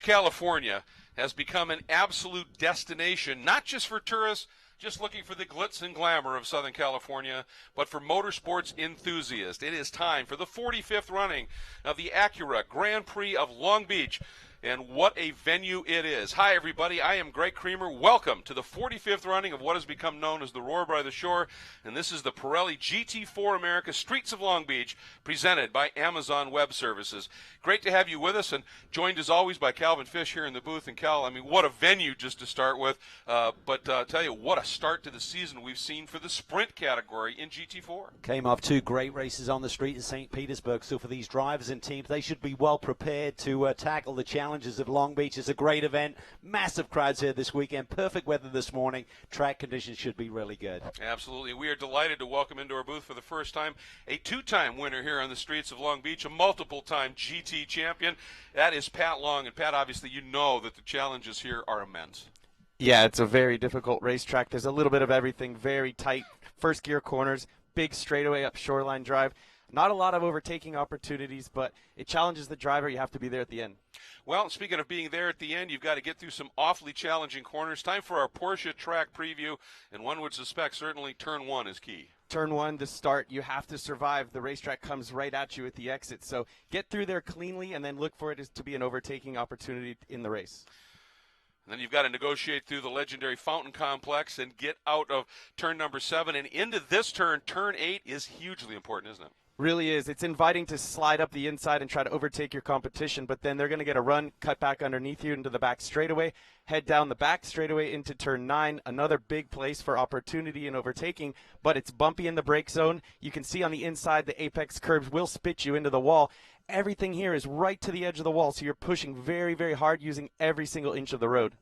California has become an absolute destination, not just for tourists just looking for the glitz and glamour of Southern California, but for motorsports enthusiasts. It is time for the 45th running of the Acura Grand Prix of Long Beach. And what a venue it is. Hi, everybody. I am Greg Creamer. Welcome to the 45th running of what has become known as the Roar by the Shore. And this is the Pirelli GT4 America Streets of Long Beach, presented by Amazon Web Services. Great to have you with us, and joined as always by Calvin Fish here in the booth. And Cal, I mean, what a venue just to start with. But tell you, what a start to the season we've seen for the sprint category in GT4. Came off two great races on the street in St. Petersburg. So for these drivers and teams, they should be well prepared to tackle the challenges of Long Beach. Is a great event. Massive crowds here this weekend. Perfect weather this morning. Track conditions should be really good. Absolutely. We are delighted to welcome into our booth for the first time a two-time winner here on the streets of Long Beach, a multiple-time GT champion. That is Pat Long. And Pat, obviously, you know that the challenges here are immense. Yeah, it's a very difficult racetrack. There's a little bit of everything. Very tight first gear corners, big straightaway up shoreline drive. Not a lot of overtaking opportunities, but it challenges the driver. You have to be there at the end. Well, speaking of being there at the end, you've got to get through some awfully challenging corners. Time for our Porsche track preview, and one would suspect certainly turn one is key. Turn one to start, you have to survive. The racetrack comes right at you at the exit. So get through there cleanly and then look for it to be an overtaking opportunity in the race. And then you've got to negotiate through the legendary Fountain Complex and get out of turn number 7 and into this turn. Turn 8 is hugely important, isn't it? Really is. It's inviting to slide up the inside and try to overtake your competition, but then they're going to get a run, cut back underneath you into the back straightaway, head down the back straightaway into turn 9, another big place for opportunity and overtaking, but it's bumpy in the brake zone. You can see on the inside the apex curbs will spit you into the wall. Everything here is right to the edge of the wall, so you're pushing very, very hard using every single inch of the road.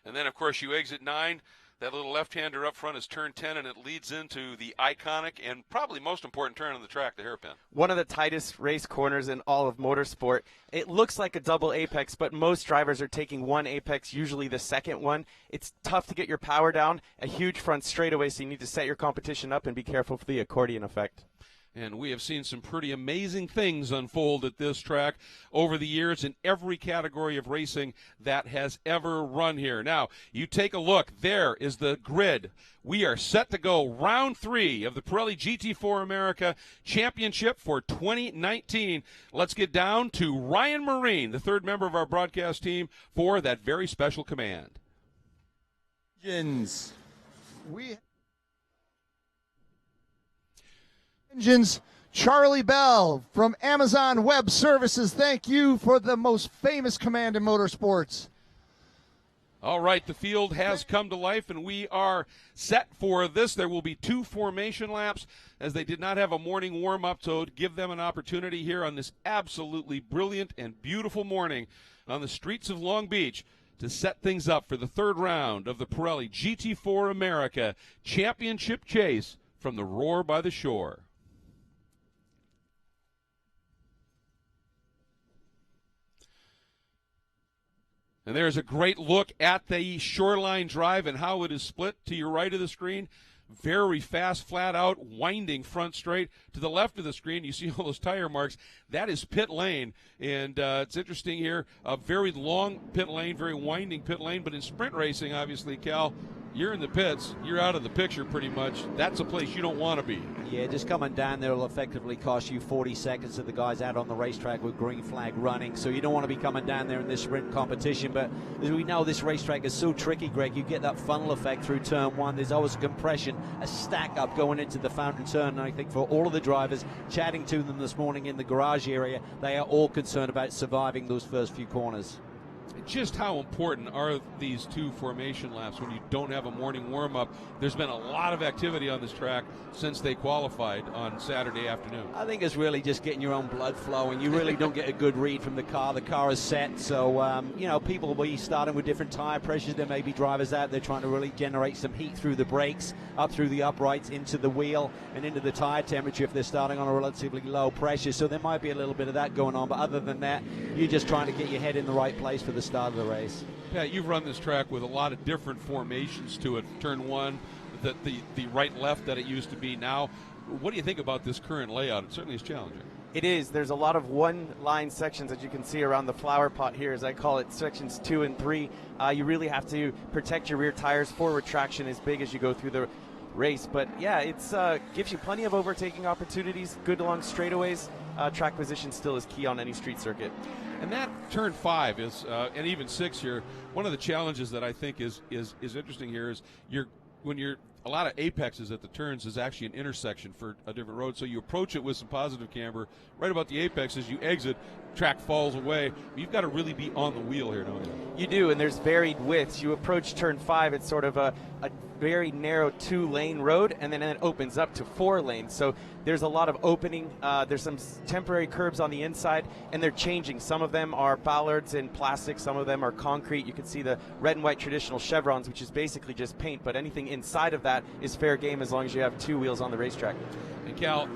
And then, of course, you exit 9. That little left-hander up front is turn 10, and it leads into the iconic and probably most important turn on the track, the Hairpin. One of the tightest race corners in all of motorsport. It looks like a double apex, but most drivers are taking one apex, usually the second one. It's tough to get your power down. A huge front straightaway, so you need to set your competition up and be careful for the accordion effect. And we have seen some pretty amazing things unfold at this track over the years in every category of racing that has ever run here. Now, you take a look. There is the grid. We are set to go round 3 of the Pirelli GT4 America Championship for 2019. Let's get down to Ryan Marine, the third member of our broadcast team, for that very special command. Engines. Engines, Charlie Bell from Amazon Web Services. Thank you for the most famous command in motorsports. All right, the field has come to life, and we are set for this. There will be 2 formation laps, as they did not have a morning warm-up, so to give them an opportunity here on this absolutely brilliant and beautiful morning on the streets of Long Beach to set things up for the third round of the Pirelli GT4 America Championship Chase from the Roar by the Shore. And there's a great look at the shoreline drive and how it is split to your right of the screen. Very fast, flat out, winding front straight. To the left of the screen, you see all those tire marks. That is pit lane. And it's interesting here, a very long pit lane, very winding pit lane. But in sprint racing, obviously, Cal, you're in the pits. You're out of the picture pretty much. That's a place you don't want to be. Yeah, just coming down there will effectively cost you 40 seconds of the guys out on the racetrack with green flag running. So you don't want to be coming down there in this sprint competition. But as we know, this racetrack is so tricky, Greg. You get that funnel effect through turn 1. There's always a compression, a stack up going into the fountain turn. And I think for all of the drivers, chatting to them this morning in the garage area, they are all concerned about surviving those first few corners. Just how important are these 2 formation laps when you don't have a morning warm-up? There's been a lot of activity on this track since they qualified on Saturday afternoon. I think it's really just getting your own blood flowing. You really don't get a good read from the car. The car is set, so, you know, people will be starting with different tire pressures. There may be drivers out there trying to really generate some heat through the brakes, up through the uprights, into the wheel, and into the tire temperature if they're starting on a relatively low pressure. So there might be a little bit of that going on, but other than that, you're just trying to get your head in the right place for the start of the race. Pat, you've run this track with a lot of different formations to it. Turn 1, the right-left that it used to be now. What do you think about this current layout? It certainly is challenging. It is. There's a lot of one-line sections that you can see around the flower pot here, as I call it, sections 2 and 3. You really have to protect your rear tires. Forward traction is big as you go through the race. But yeah, it's gives you plenty of overtaking opportunities, good long straightaways. Track position still is key on any street circuit. And that turn 5 is, and even 6 here, one of the challenges that I think is interesting here is when you're a lot of apexes at the turns is actually an intersection for a different road. So you approach it with some positive camber. Right about the apex, as you exit, track falls away. You've got to really be on the wheel here, don't you? You do, and there's varied widths. You approach turn 5, it's sort of a very narrow 2-lane road, and then it opens up to 4 lanes. So there's a lot of opening. There's some temporary curbs on the inside, and they're changing. Some of them are bollards and plastic. Some of them are concrete. You can see the red and white traditional chevrons, which is basically just paint, but anything inside of that is fair game as long as you have 2 wheels on the racetrack. And Cal,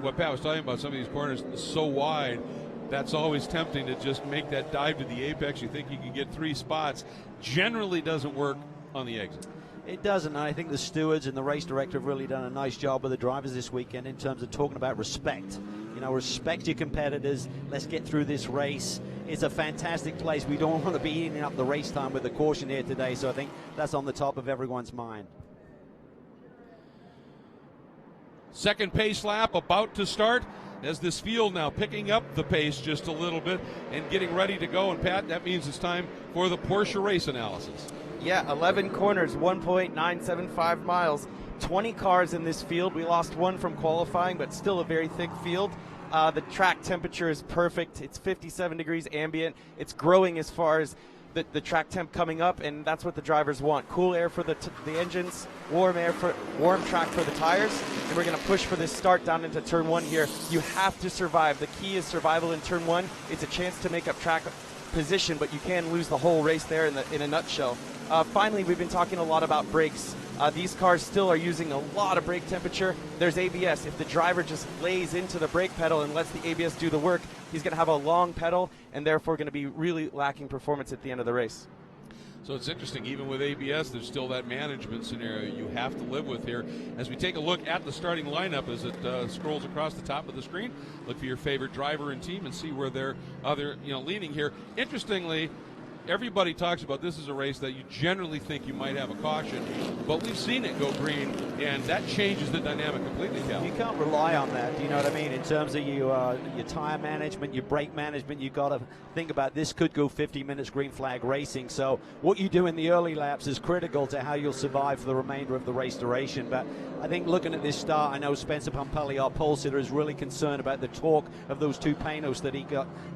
what Pat was talking about, some of these corners are so wide, that's always tempting to just make that dive to the apex. You think you can get 3 spots. Generally doesn't work on the exit. It doesn't, and I think the stewards and the race director have really done a nice job with the drivers this weekend in terms of talking about respect. You know, respect your competitors. Let's get through this race. It's a fantastic place. We don't want to be eating up the race time with the caution here today, so I think that's on the top of everyone's mind. Second pace lap about to start as this field now picking up the pace just a little bit and getting ready to go. And Pat, that means it's time for the Porsche race analysis. Yeah, 11 corners, 1.975 miles, 20 cars in this field. We lost 1 from qualifying, but still a very thick field. The track temperature is perfect. It's 57 degrees ambient. It's growing as far as the track temp coming up, and that's what the drivers want. Cool air for the engines, warm track for the tires, and we're going to push for this start down into turn 1 here. You have to survive. The key is survival in turn 1. It's a chance to make up track position, but you can lose the whole race there in a nutshell. Finally, we've been talking a lot about brakes. These cars still are using a lot of brake temperature. There's ABS. If the driver just lays into the brake pedal and lets the ABS do the work, he's going to have a long pedal and therefore going to be really lacking performance at the end of the race. So it's interesting, even with ABS, there's still that management scenario you have to live with here. As we take a look at the starting lineup as it scrolls across the top of the screen, look for your favorite driver and team and see where they're leaning here. Interestingly, everybody talks about this is a race that you generally think you might have a caution, but we've seen it go green, and that changes the dynamic completely, Cal. You can't rely on that, do you know what I mean? In terms of your tire management, your brake management, you've got to think about this could go 50 minutes green flag racing. So what you do in the early laps is critical to how you'll survive for the remainder of the race duration. But I think looking at this start, I know Spencer Pumpelly, our pole sitter, is really concerned about the torque of those 2 panos that he's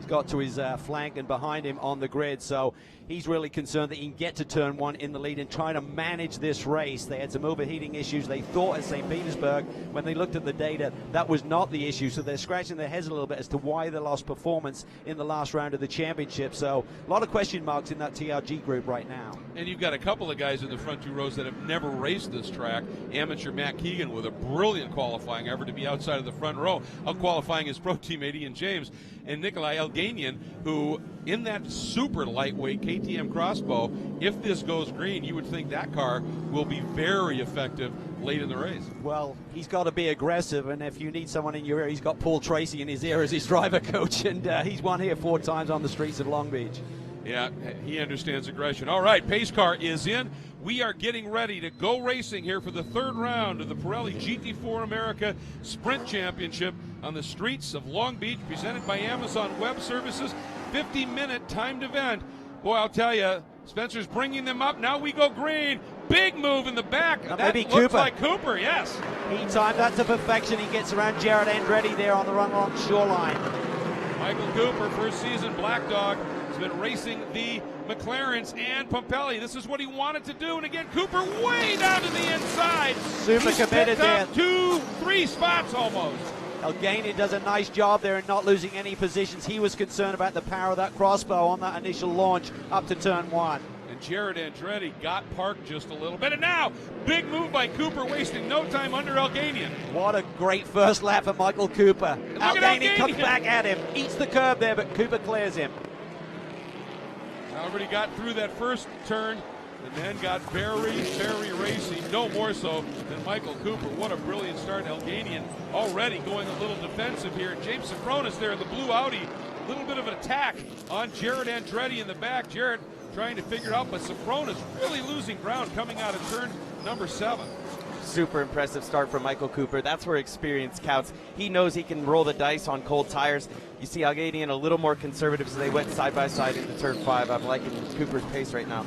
got to his flank and behind him on the grid. So he's really concerned that he can get to turn 1 in the lead and try to manage this race. They had some overheating issues. They thought at St. Petersburg, when they looked at the data, that was not the issue. So they're scratching their heads a little bit as to why they lost performance in the last round of the championship. So a lot of question marks in that TRG group right now. And you've got a couple of guys in the front 2 rows that have never raced this track. Amateur Matt Keegan with a brilliant qualifying effort to be outside of the front row, out-qualifying his pro teammate Ian James. And Nikolai Elganian, who in that super lightweight KTM crossbow, if this goes green, you would think that car will be very effective late in the race. Well, he's got to be aggressive, and if you need someone in your ear, he's got Paul Tracy in his ear as his driver coach, and he's won here 4 times on the streets of Long Beach. Yeah, he understands aggression. All right, pace car is in. We are getting ready to go racing here for the 3rd round of the Pirelli GT4 America Sprint Championship on the streets of Long Beach, presented by Amazon Web Services. 50-minute timed event. Boy, I'll tell you, Spencer's bringing them up. Now we go green. Big move in the back. That maybe looks Cooper. like Cooper, yes. He timed that to perfection. He gets around Jared Andretti there on the run along shoreline. Michael Cooper, first season Black Dog, has been racing the McLarens and Pumpelly. This is what he wanted to do, and again, Cooper way down to the inside. Super He's committed picked up there. 2-3 spots almost. Elganian does a nice job there in not losing any positions. He was concerned about the power of that crossbow on that initial launch up to turn 1. And Jared Andretti got parked just a little bit. And now, big move by Cooper, wasting no time under Elganian. What a great first lap for Michael Cooper. Elganian comes back at him, eats the curb there, but Cooper clears him. Already got through that first turn. and then got very, very racy, no more so than Michael Cooper. What a brilliant start. Alganian already going a little defensive here. James Safronis there in the blue Audi. A little bit of an attack on Jared Andretti in the back. Jared trying to figure it out, but Safronis really losing ground coming out of turn number 7. Super impressive start from Michael Cooper. That's where experience counts. He knows he can roll the dice on cold tires. You see Alganian a little more conservative, so they went side by side into turn 5. I'm liking Cooper's pace right now.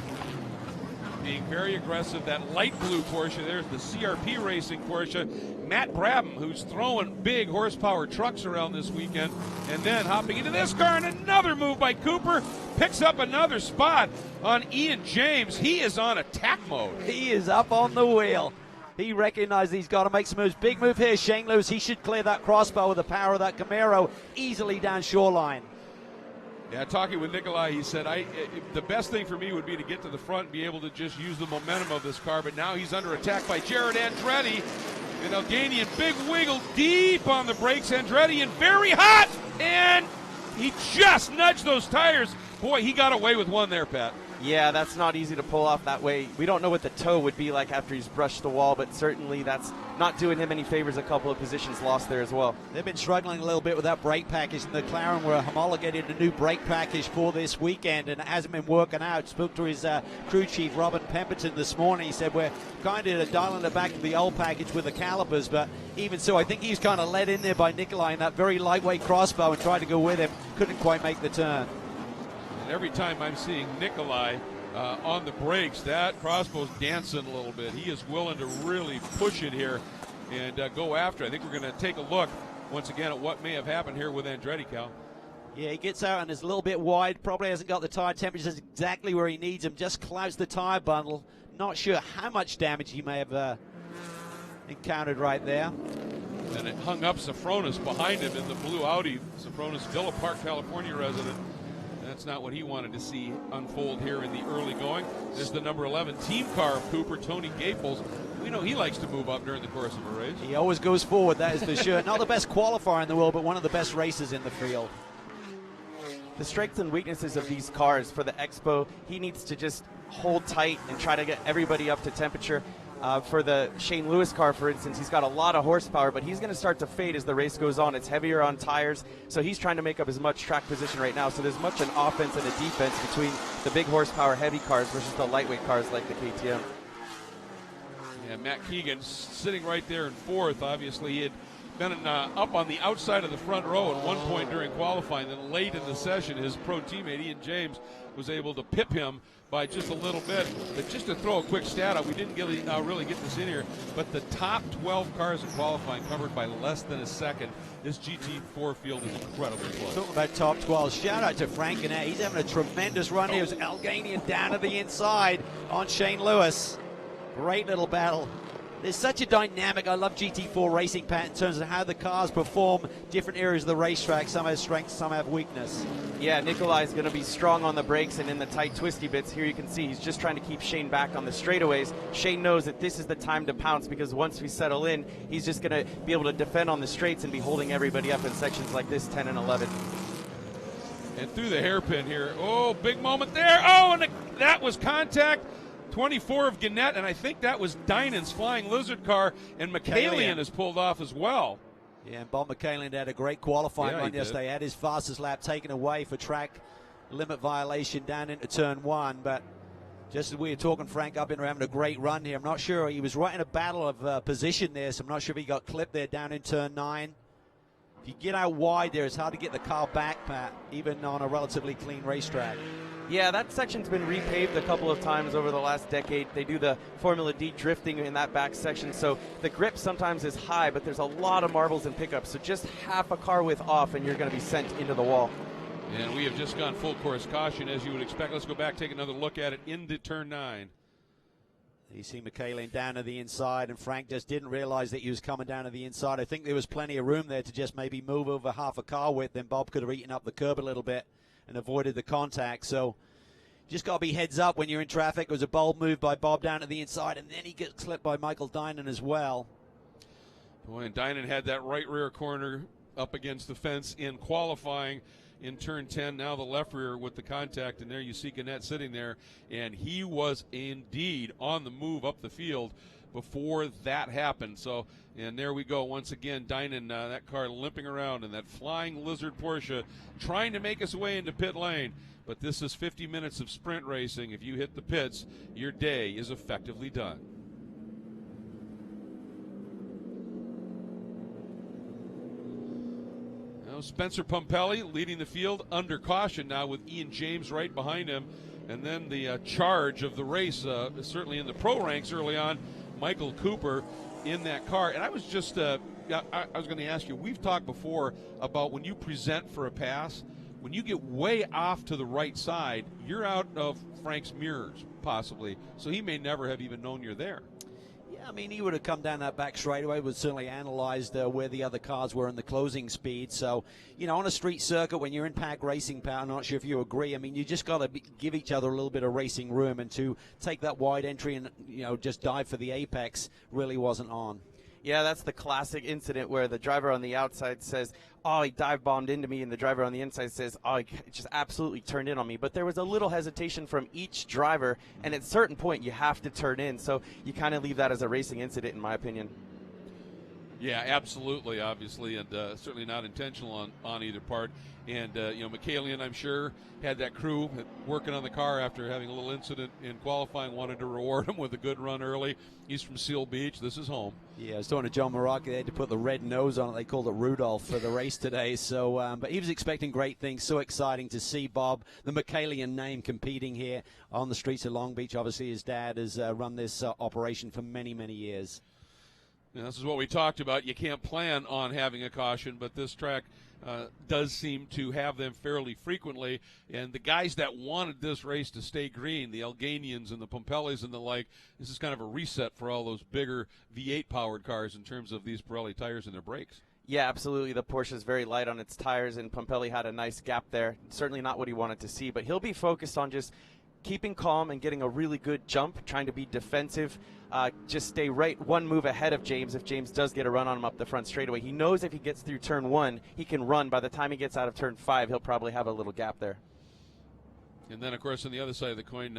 Being very aggressive, that light blue Porsche, there's the CRP Racing Porsche. Matt Brabant, who's throwing big horsepower trucks around this weekend, and then hopping into this car, and another move by Cooper, picks up another spot on Ian James. He is on attack mode. He is up on the wheel. He recognized he's got to make some moves. Big move here, Shane Lewis. He should clear that crossbar with the power of that Camaro easily down shoreline. Yeah, talking with Nikolai, he said, the best thing for me would be to get to the front and be able to just use the momentum of this car, but now he's under attack by Jared Andretti. And Alganian, big wiggle deep on the brakes. Andretti and very hot, and he just nudged those tires. Boy, he got away with one there, Pat. Yeah, that's not easy to pull off that way. We don't know what the toe would be like after he's brushed the wall, but certainly that's not doing him any favors. A couple of positions lost there as well. They've been struggling a little bit with that brake package, and the McLaren were homologated a new brake package for this weekend, and it hasn't been working out. Spoke to his crew chief, Robin Pemberton, this morning. He said, we're kind of dialing it back to the old package with the calipers, but even so, I think he's kind of led in there by Nikolai in that very lightweight crossbow and tried to go with him. Couldn't quite make the turn. And every time I'm seeing Nikolai on the brakes, that crossbow's dancing a little bit. He is willing to really push it here and go after. I think we're going to take a look once again at what may have happened here with Andretti, Cal. Yeah, he gets out and is a little bit wide. Probably hasn't got the tire temperatures exactly where he needs them. Just clouds the tire bundle. Not sure how much damage he may have encountered right there. And it hung up Safronis behind him in the blue Audi. Safronis, Villa Park, California resident. That's not what he wanted to see unfold here in the early going. There's the number 11 team car of Cooper, Tony Gaples. We know he likes to move up during the course of a race. He always goes forward, that is for sure. Not the best qualifier in the world, but one of the best racers in the field. The strengths and weaknesses of these cars for the Expo, he needs to just hold tight and try to get everybody up to temperature. For the Shane Lewis car, for instance, he's got a lot of horsepower, but he's going to start to fade as the race goes on. It's heavier on tires, so he's trying to make up as much track position right now. So there's much an offense and a defense between the big horsepower heavy cars versus the lightweight cars like the KTM. Yeah, Matt Keegan sitting right there in 4th. Obviously, he had been up on the outside of the front row at one point during qualifying. Then late in the session, his pro teammate Ian James was able to pip him by just a little bit. But just to throw a quick stat out, we didn't really get this in here, but the top 12 cars in qualifying covered by less than a second. This GT4 field is incredibly close. Talking about top 12, shout out to Frank Gannett. He's having a tremendous run here. It's Alganian down to the inside on Shane Lewis. Great little battle. There's such a dynamic, I love GT4 racing, Pat, in terms of how the cars perform different areas of the racetrack. Some have strength, some have weakness. Yeah, Nikolai's going to be strong on the brakes and in the tight twisty bits. Here you can see he's just trying to keep Shane back on the straightaways. Shane knows that this is the time to pounce because once we settle in, he's just going to be able to defend on the straights and be holding everybody up in sections like this, 10 and 11. And through the hairpin here. Oh, big moment there. Oh, and that was contact. 24 of Gannett, and I think that was Dynan's Flying Lizard car, and McCallion has pulled off as well. Yeah, and Bob McCallion had a great qualifying run yesterday. Had his fastest lap taken away for track limit violation down into turn 1, but just as we were talking, Frank, I've been having a great run here. I'm not sure, he was right in a battle of position there, so I'm not sure if he got clipped there down in turn 9. If you get out wide there, it's hard to get the car back, Pat, even on a relatively clean racetrack. Yeah, that section's been repaved a couple of times over the last decade. They do the Formula D drifting in that back section, so the grip sometimes is high, but there's a lot of marbles and pickups, so just half a car width off and you're going to be sent into the wall. And we have just gone full course caution, as you would expect. Let's go back, take another look at it into turn 9. You see McCallion down to the inside, and Frank just didn't realize that he was coming down to the inside. I think there was plenty of room there to just maybe move over half a car width, then Bob could have eaten up the curb a little bit and avoided the contact. So just got to be heads up when you're in traffic. It was a bold move by Bob down to the inside, and then he gets clipped by Michael Dynan as well. Boy, and Dynan had that right rear corner up against the fence in qualifying. in turn 10. Now the left rear with the contact, and there you see Gannett sitting there, and he was indeed on the move up the field before that happened. So, and there we go once again, Dynan, that car limping around in that flying lizard Porsche, trying to make his way into pit lane. But this is 50 minutes of sprint racing. If you hit the pits, your day is effectively done. Now Spencer Pumpelly leading the field under caution now with Ian James right behind him. And then the charge of the race, certainly in the pro ranks early on, Michael Cooper in that car. And I was just, I was going to ask you, we've talked before about when you present for a pass, when you get way off to the right side, you're out of Frank's mirrors, possibly. So he may never have even known you're there. Yeah, I mean, he would have come down that back straightaway, would certainly analyzed where the other cars were in the closing speed. So, you know, on a street circuit, when you're in pack racing power, I'm not sure if you agree, I mean, you just got to give each other a little bit of racing room, and to take that wide entry and, you know, just dive for the apex really wasn't on. Yeah, that's the classic incident where the driver on the outside says, oh, he dive bombed into me, and the driver on the inside says, oh, he just absolutely turned in on me. But there was a little hesitation from each driver, and at a certain point you have to turn in. So you kind of leave that as a racing incident, in my opinion. Yeah, absolutely, obviously, and certainly not intentional on either part. And, you know, Michaelian, I'm sure, had that crew working on the car after having a little incident in qualifying, wanted to reward him with a good run early. He's from Seal Beach. This is home. Yeah, I was talking to John Maraki. They had to put the red nose on it. They called it Rudolph for the race today. So, but he was expecting great things. So exciting to see Bob, the Michaelian name, competing here on the streets of Long Beach. Obviously, his dad has run this operation for many, many years. Now, this is what we talked about. You can't plan on having a caution, but this track does seem to have them fairly frequently. And the guys that wanted this race to stay green, the Alganians and the Pumpellis and the like, this is kind of a reset for all those bigger V8-powered cars in terms of these Pirelli tires and their brakes. Yeah, absolutely. The Porsche is very light on its tires, and Pumpelli had a nice gap there. Certainly not what he wanted to see, but he'll be focused on just keeping calm and getting a really good jump, trying to be defensive, just stay right one move ahead of James if James does get a run on him up the front straightaway. He knows if he gets through turn 1, he can run. By the time he gets out of turn 5, he'll probably have a little gap there. And then, of course, on the other side of the coin,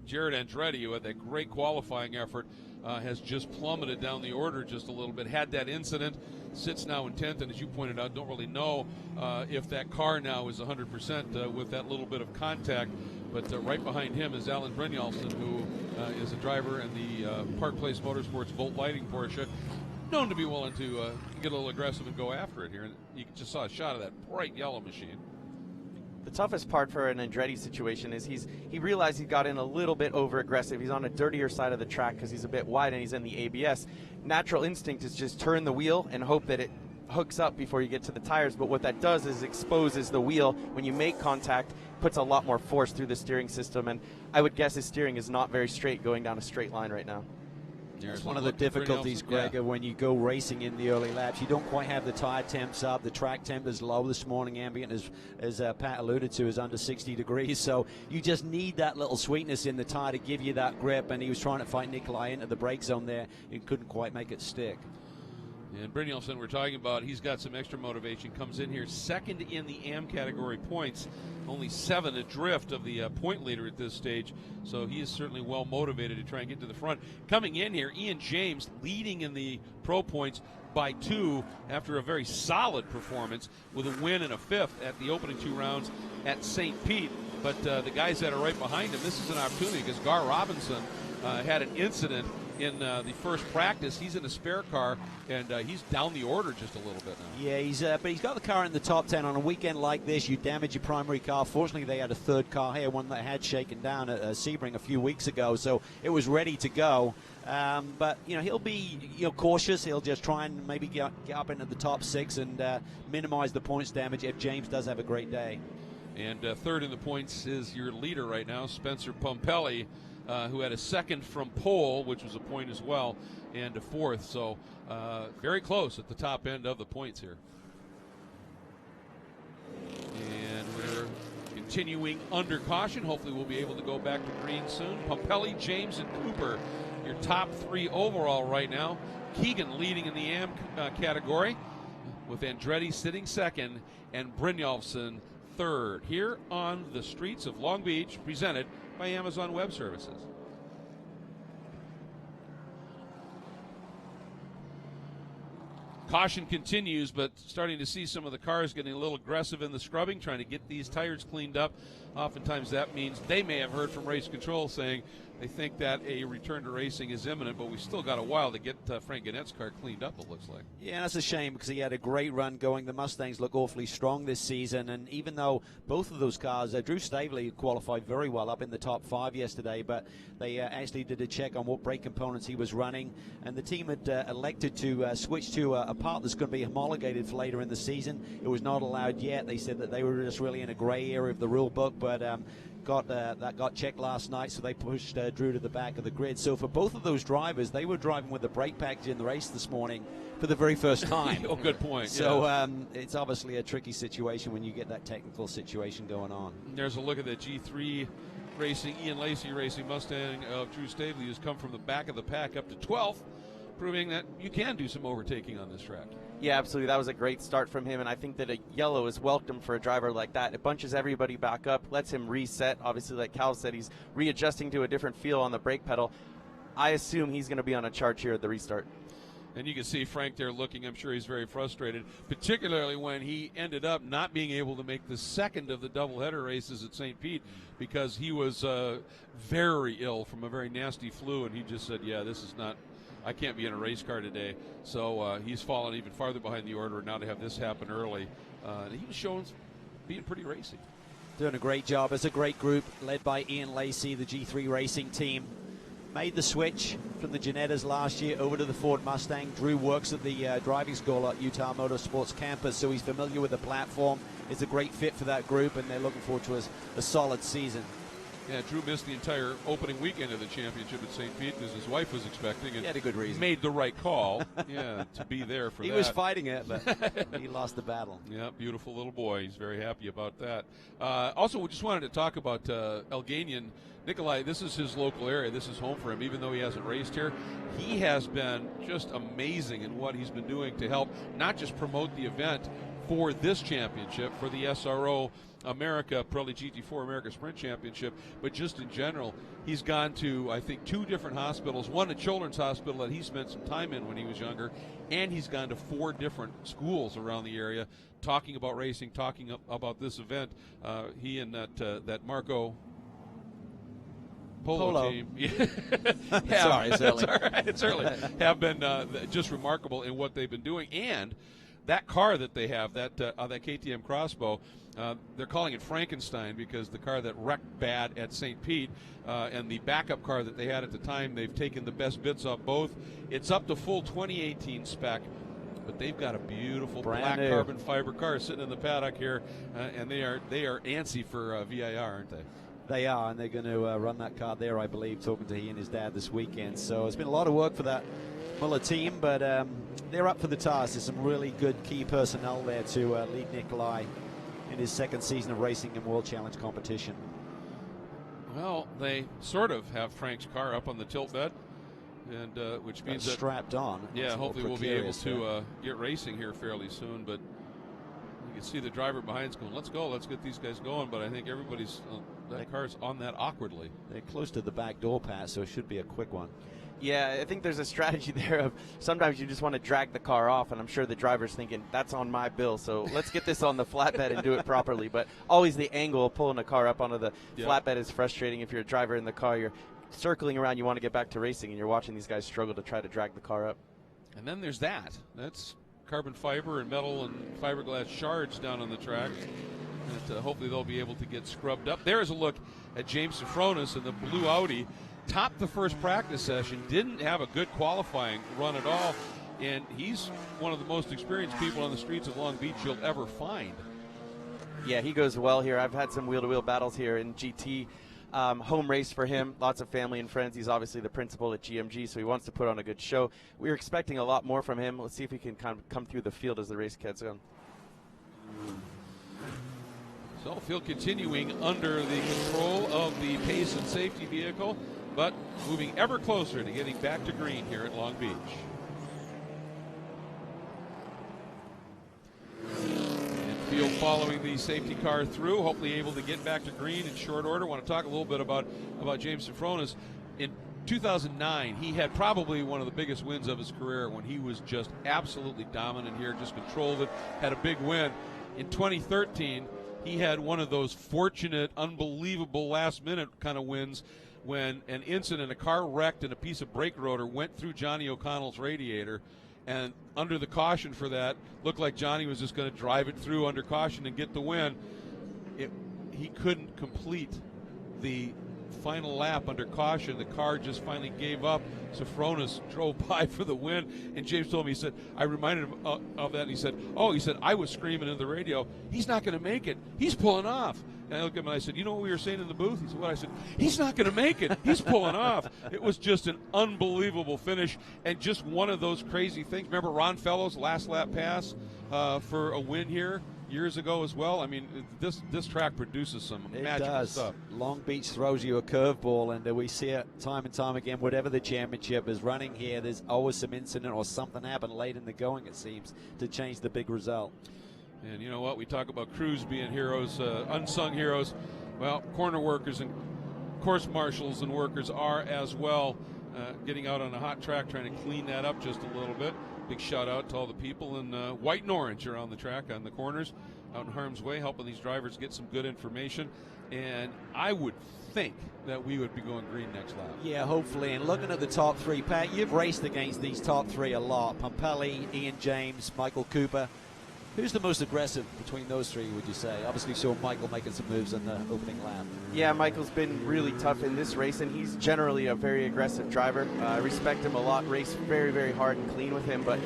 Jared Andretti, who had that great qualifying effort, has just plummeted down the order just a little bit. Had that incident, sits now in 10th, and as you pointed out, don't really know if that car now is 100% with that little bit of contact. But right behind him is Alan Brynjolfsson, who is a driver in the Park Place Motorsports Volt Lighting Porsche, known to be willing to get a little aggressive and go after it here. And you just saw a shot of that bright yellow machine. The toughest part for an Andretti situation is he realized he got in a little bit over aggressive. He's on a dirtier side of the track because he's a bit wide and he's in the ABS. Natural instinct is just turn the wheel and hope that it hooks up before you get to the tires, but what that does is exposes the wheel. When you make contact, puts a lot more force through the steering system, and I would guess his steering is not very straight going down a straight line right now. It's one of the difficulties, Greg, when you go racing in the early laps. You don't quite have the tire temps up. The track temp is low this morning. Ambient, as Pat alluded to, is under 60 degrees. So you just need that little sweetness in the tire to give you that grip. And he was trying to fight Nikolai into the brake zone there. He couldn't quite make it stick. And Brynjolfsson, we're talking about, he's got some extra motivation. Comes in here second in the AM category points, only 7 adrift of the point leader at this stage. So he is certainly well motivated to try and get to the front. Coming in here, Ian James leading in the pro points by 2 after a very solid performance with a win and a 5th at the opening 2 rounds at St. Pete. But the guys that are right behind him, this is an opportunity because Gar Robinson had an incident in the first practice. He's in a spare car, and he's down the order just a little bit now. Yeah, but he's got the car in the top 10. On a weekend like this, you damage your primary car. Fortunately, they had a third car here, one that had shaken down at Sebring a few weeks ago, so it was ready to go. But, you know, he'll be cautious. He'll just try and maybe get up into the top 6 and minimize the points damage if James does have a great day. And third in the points is your leader right now, Spencer Pumpelly, who had a second from pole, which was a point as well, and a 4th. So very close at the top end of the points here. And we're continuing under caution. Hopefully we'll be able to go back to green soon. Pumpelly, James, and Cooper, your top 3 overall right now. Keegan leading in the AM category. with Andretti sitting second and Brynjolfsson third, here on the streets of Long Beach, presented by Amazon Web Services. Caution continues, but starting to see some of the cars getting a little aggressive in the scrubbing, trying to get these tires cleaned up. Oftentimes that means they may have heard from race control saying they think that a return to racing is imminent, but we still got a while to get Frank Gannett's car cleaned up, it looks like. Yeah, that's a shame because he had a great run going. The Mustangs look awfully strong this season, and even though both of those cars, Drew Stavely qualified very well up in the top 5 yesterday, but they actually did a check on what brake components he was running, and the team had elected to switch to a part that's going to be homologated for later in the season. It was not allowed yet. They said that they were just really in a gray area of the rule book, but that got checked last night, so they pushed Drew to the back of the grid. So for both of those drivers, they were driving with the brake package in the race this morning for the very first time. Oh, good point. So it's obviously a tricky situation when you get that technical situation going on. There's a look at the G3 Racing, Ian Lacey Racing Mustang of Drew Stavely, who's come from the back of the pack up to 12th, proving that you can do some overtaking on this track. Yeah, absolutely. That was a great start from him, and I think that a yellow is welcome for a driver like that. It bunches everybody back up, lets him reset. Obviously, like Cal said, he's readjusting to a different feel on the brake pedal. I assume he's going to be on a charge here at the restart. And you can see Frank there looking. I'm sure he's very frustrated, particularly when he ended up not being able to make the second of the doubleheader races at St. Pete because he was very ill from a very nasty flu, and he just said, yeah, this is not, I can't be in a race car today. So he's fallen even farther behind the order now to have this happen early. He was showing being pretty racy. Doing a great job. It's a great group led by Ian Lacey, the G3 Racing team. Made the switch from the Ginettas last year over to the Ford Mustang. Drew works at the driving school at Utah Motorsports campus, so he's familiar with the platform. It's a great fit for that group, and they're looking forward to a solid season. Yeah, Drew missed the entire opening weekend of the championship at St. Pete because his wife was expecting, and he had a good reason. Made the right call, yeah, to be there for that. He was fighting it, but he lost the battle. Yeah, beautiful little boy. He's very happy about that. Also, we just wanted to talk about Elganian. Nikolai, this is his local area. This is home for him, even though he hasn't raced here. He has been just amazing in what he's been doing to help not just promote the event for this championship, for the SRO America, Pirelli GT4 America Sprint Championship, but just in general. He's gone to, I think, 2 different hospitals, one a children's hospital that he spent some time in when he was younger, and he's gone to 4 different schools around the area talking about racing, talking about this event. He and that Marco Polo team. Sorry, it's early. It's all right. It's early. Have been just remarkable in what they've been doing. And that car that they have, that KTM Crossbow, they're calling it Frankenstein because the car that wrecked bad at St. Pete and the backup car that they had at the time, they've taken the best bits off both. It's up to full 2018 spec, but they've got a beautiful black carbon fiber car sitting in the paddock here, and they are antsy for VIR, aren't they? They are, and they're going to run that car there, I believe, talking to he and his dad this weekend. So it's been a lot of work for that Muller team, but they're up for the task. There's some really good key personnel there to lead Nikolai in his second season of racing in World Challenge competition. Well, they sort of have Frank's car up on the tilt bed, and which means that strapped on. Yeah, hopefully we'll be able to get racing here fairly soon. But you can see the driver behind's going, let's go, let's get these guys going. But I think everybody's that car's on that awkwardly. They're close to the back door, Pat, so it should be a quick one. Yeah, I think there's a strategy there of sometimes you just want to drag the car off, and I'm sure the driver's thinking, that's on my bill, so let's get this on the flatbed and do it properly. But always the angle of pulling a car up onto the flatbed is frustrating. If you're a driver in the car, you're circling around, you want to get back to racing, and you're watching these guys struggle to try to drag the car up. And then there's that. That's carbon fiber and metal and fiberglass shards down on the track. And hopefully they'll be able to get scrubbed up. There is a look at James Sofronis in the blue Audi. Topped the first practice session, didn't have a good qualifying run at all, and he's one of the most experienced people on the streets of Long Beach you'll ever find. Yeah, he goes well here. I've had some wheel-to-wheel battles here in GT. Home race for him, lots of family and friends. He's obviously the principal at GMG, so he wants to put on a good show. We're expecting a lot more from him. Let's see if he can kind of come through the field as the race gets on. So field continuing under the control of the pace and safety vehicle, but moving ever closer to getting back to green here at Long Beach. field following the safety car through, hopefully able to get back to green in short order. I want to talk a little bit about James Sofronis. In 2009, he had probably one of the biggest wins of his career when he was just absolutely dominant here, just controlled it, had a big win. In 2013, he had one of those fortunate, unbelievable last-minute kind of wins when an incident, a car wrecked and a piece of brake rotor went through Johnny O'Connell's radiator. And under the caution for that, looked like Johnny was just going to drive it through under caution and get the win. He couldn't complete the final lap under caution. The car just finally gave up. Sofronis drove by for the win, and James told me, he said, I reminded him of that, and he said, I was screaming in the radio, he's not going to make it, he's pulling off. And I looked at him and I said, you know what we were saying in the booth? He said, what? I said, he's not going to make it, he's pulling off. It was just an unbelievable finish, and just one of those crazy things. Remember Ron Fellows' last lap pass for a win here years ago as well? I mean, this track produces some magical stuff. Long Beach throws you a curveball, and we see it time and time again. Whatever the championship is running here, there's always some incident or something happened late in the going, it seems, to change the big result. And you know what? We talk about crews being heroes, unsung heroes. Well, corner workers and course marshals and workers are as well, getting out on a hot track, trying to clean that up just a little bit. Big shout out to all the people in white and orange around the track on the corners, out in harm's way, helping these drivers get some good information. And I would think that we would be going green next lap. Yeah, hopefully. And looking at the top three, Pat, you've raced against these top three a lot. Pompelli, Ian James, Michael Cooper. Who's the most aggressive between those three, would you say? Obviously, saw Michael making some moves in the opening lap. Yeah, Michael's been really tough in this race, and he's generally a very aggressive driver. I respect him a lot, race very, very hard and clean with him, but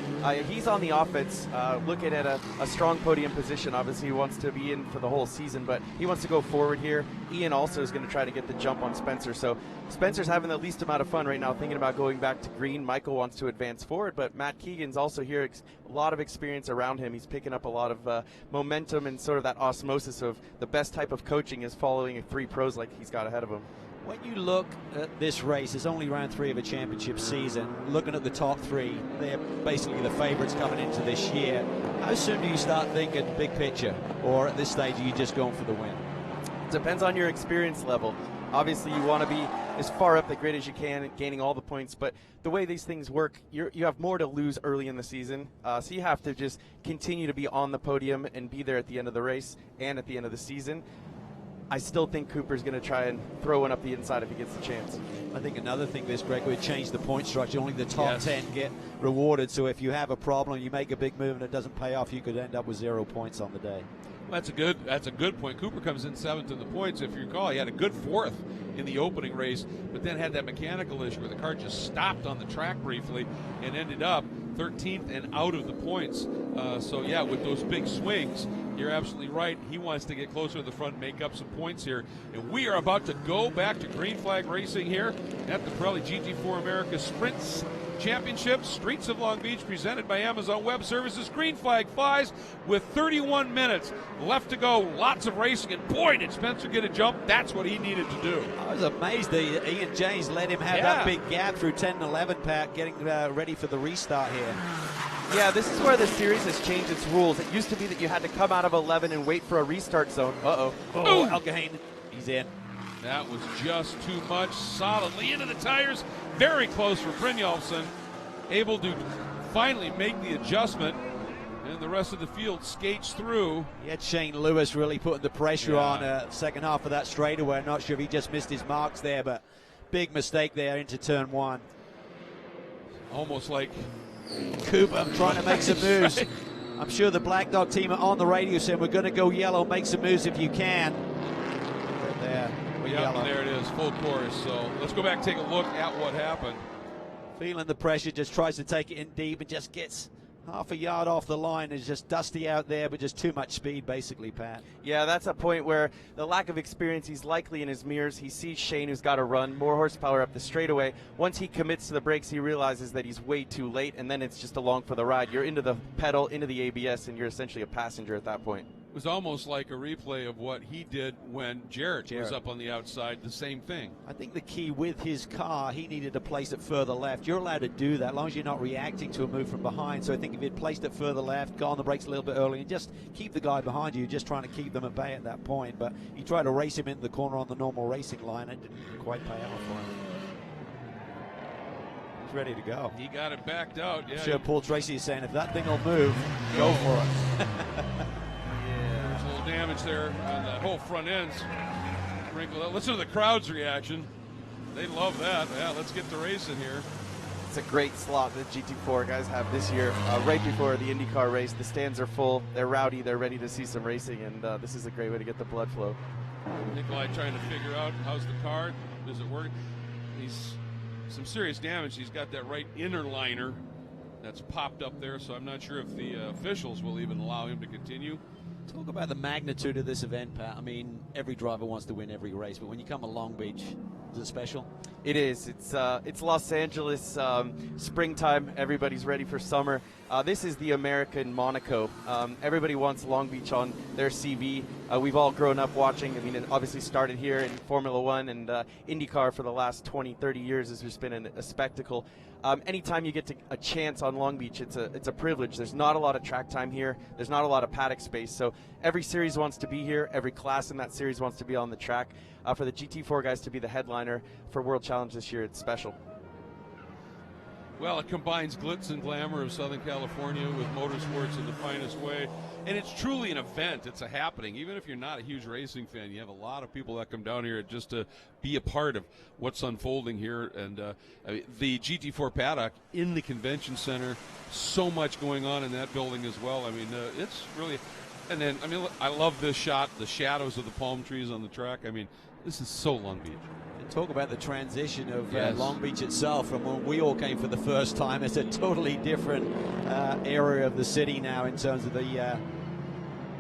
he's on the offense, looking at a strong podium position. Obviously, he wants to be in for the whole season, but he wants to go forward here. Ian also is going to try to get the jump on Spencer, so Spencer's having the least amount of fun right now, thinking about going back to green. Michael wants to advance forward, but Matt Keegan's also here, a lot of experience around him. He's picking up a lot of momentum, and sort of that osmosis of the best type of coaching is following 3 pros like he's got ahead of him. When you look at this race, it's only round 3 of a championship season. Looking at the top 3, they're basically the favorites coming into this year. How soon do you start thinking big picture, or at this stage are you just going for the win? Depends on your experience level. Obviously, you want to be as far up the grid as you can, gaining all the points, but the way these things work, you have more to lose early in the season, so you have to just continue to be on the podium and be there at the end of the race and at the end of the season. I still think Cooper's going to try and throw one up the inside if he gets the chance. I think another thing this, Greg, would change the point structure. Only the top 10 get rewarded, so if you have a problem, you make a big move and it doesn't pay off, you could end up with 0 points on the day. Well, that's a good point. Cooper comes in 7th in the points. If you recall, he had a good 4th in the opening race, but then had that mechanical issue where the car just stopped on the track briefly and ended up 13th and out of the points. So yeah, with those big swings, you're absolutely right. He wants to get closer to the front, make up some points here. And we are about to go back to green flag racing here at the Pirelli GT4 America Sprints Championship, Streets of Long Beach, presented by Amazon Web Services. Green flag flies with 31 minutes left to go. Lots of racing, and boy, did Spencer get a jump. That's what he needed to do. I was amazed that Ian James let him have that big gap through 10 and 11, Pat, getting ready for the restart here. Yeah, this is where the series has changed its rules. It used to be that you had to come out of 11 and wait for a restart zone. Oh, Algahane, he's in. That was just too much. Solidly into the tires. Very close for Brynjolfsson. Able to finally make the adjustment. And the rest of the field skates through. He had Shane Lewis really putting the pressure on second half of that straightaway. I'm not sure if he just missed his marks there, but big mistake there into turn 1. Almost like Cooper trying to make some moves. Right. I'm sure the Black Dog team are on the radio saying we're going to go yellow, make some moves if you can. There. Yeah, there it is, full course. So let's go back and take a look at what happened. Feeling the pressure, just tries to take it in deep and just gets half a yard off the line. It's just dusty out there, but just too much speed, basically, Pat. Yeah, that's a point where the lack of experience, he's likely in his mirrors. He sees Shane, who's got to run, more horsepower up the straightaway. Once he commits to the brakes, he realizes that he's way too late, and then it's just along for the ride. You're into the pedal, into the ABS, and you're essentially a passenger at that point. was almost like a replay of what he did when Jarrett was up on the outside, the same thing. I think the key with his car, he needed to place it further left. You're allowed to do that as long as you're not reacting to a move from behind. So I think if he'd placed it further left, got on the brakes a little bit early, and just keep the guy behind you, just trying to keep them at bay at that point. But he tried to race him into the corner on the normal racing line. It didn't quite pay off for him. He's ready to go. He got it backed out. Yeah. Sure, Paul Tracy is saying if that thing will move, go for it. There's a little damage there on that whole front end's wrinkled. Listen to the crowd's reaction. They love that. Yeah, let's get to racing here. It's a great slot that GT4 guys have this year. Right before the IndyCar race, the stands are full. They're rowdy. They're ready to see some racing, and this is a great way to get the blood flow. Nikolai trying to figure out how's the car. Does it work? He's some serious damage. He's got that right inner liner that's popped up there, so I'm not sure if the officials will even allow him to continue. Talk about the magnitude of this event, Pat. I mean, every driver wants to win every race, but when you come to Long Beach, is it special? It is. It's Los Angeles, springtime. Everybody's ready for summer. This is the American Monaco. Everybody wants Long Beach on their CV. We've all grown up watching. I mean, it obviously started here in Formula One and IndyCar for the last 20, 30 years. Has just been a spectacle. Anytime you get a chance on Long Beach, it's a privilege. There's not a lot of track time here. There's not a lot of paddock space. So every series wants to be here. Every class in that series wants to be on the track. For the GT4 guys to be the headliner for World Challenge this year, it's special. Well, it combines glitz and glamour of Southern California with motorsports in the finest way. And it's truly an event. It's a happening. Even if you're not a huge racing fan, you have a lot of people that come down here just to be a part of what's unfolding here. And the GT4 paddock in the convention center, so much going on in that building as well. I mean, it's really... And then, I mean, I love this shot, the shadows of the palm trees on the track. I mean, this is so Long Beach. Talk about the transition of Long Beach itself from when we all came for the first time. It's a totally different area of the city now in terms of the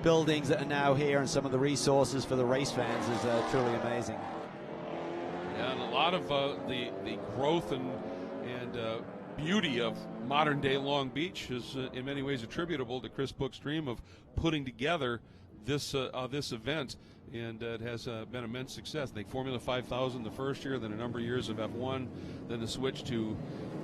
buildings that are now here, and some of the resources for the race fans is truly amazing. Yeah, and a lot of the growth and beauty of modern day Long Beach is in many ways attributable to Chris Book's dream of putting together this event. And it has been immense success. I think Formula 5000 the first year, then a number of years of F1, then the switch to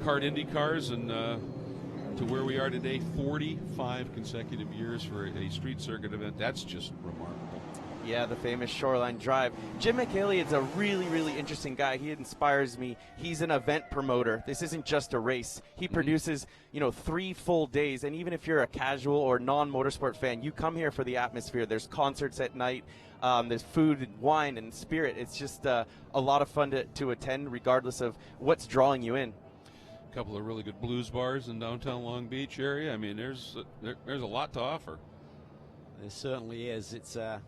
kart Indy cars, and to where we are today, 45 consecutive years for a street circuit event. That's just remarkable. Yeah, the famous Shoreline Drive. Jim McHaley is a really, really interesting guy. He inspires me. He's an event promoter. This isn't just a race. He produces, 3 full days. And even if you're a casual or non-motorsport fan, you come here for the atmosphere. There's concerts at night. There's food and wine and spirit. It's just a lot of fun to attend, regardless of what's drawing you in. A couple of really good blues bars in downtown Long Beach area. I mean, there's a lot to offer. There certainly is. It's a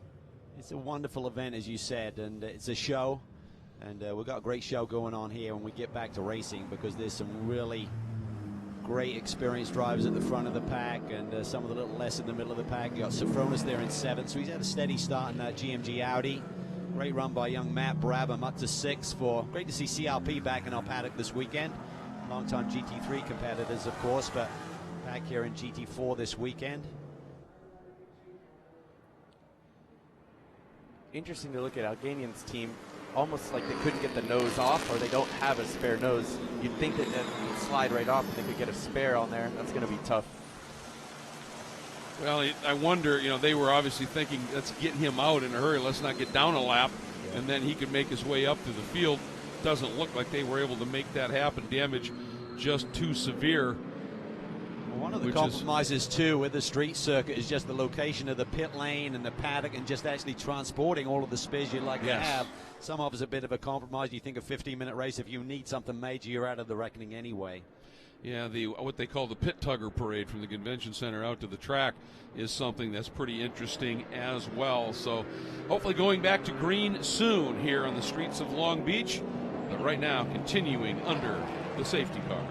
wonderful event, as you said, and it's a show. And we've got a great show going on here when we get back to racing, because there's some really great experienced drivers at the front of the pack, and some of the little less in the middle of the pack. You got Sofronis there in 7th, so he's had a steady start in that GMG Audi. Great run by young Matt Brabant, up to 6th for. Great to see CLP back in our paddock this weekend. Long-time GT3 competitors, of course, but back here in GT4 this weekend. Interesting to look at Alganian's team. Almost like they couldn't get the nose off, or they don't have a spare nose. You'd think that would slide right off and they could get a spare on there. That's going to be tough. Well, I wonder, they were obviously thinking, let's get him out in a hurry. Let's not get down a lap, and then he could make his way up to the field. Doesn't look like they were able to make that happen. Damage just too severe. One of the compromises, too, with the street circuit is just the location of the pit lane and the paddock, and just actually transporting all of the spares you'd like to have. Some of it's a bit of a compromise. You think a 15-minute race, if you need something major, you're out of the reckoning anyway. Yeah, what they call the pit tugger parade from the convention center out to the track is something that's pretty interesting as well. So hopefully going back to green soon here on the streets of Long Beach, but right now continuing under the safety car.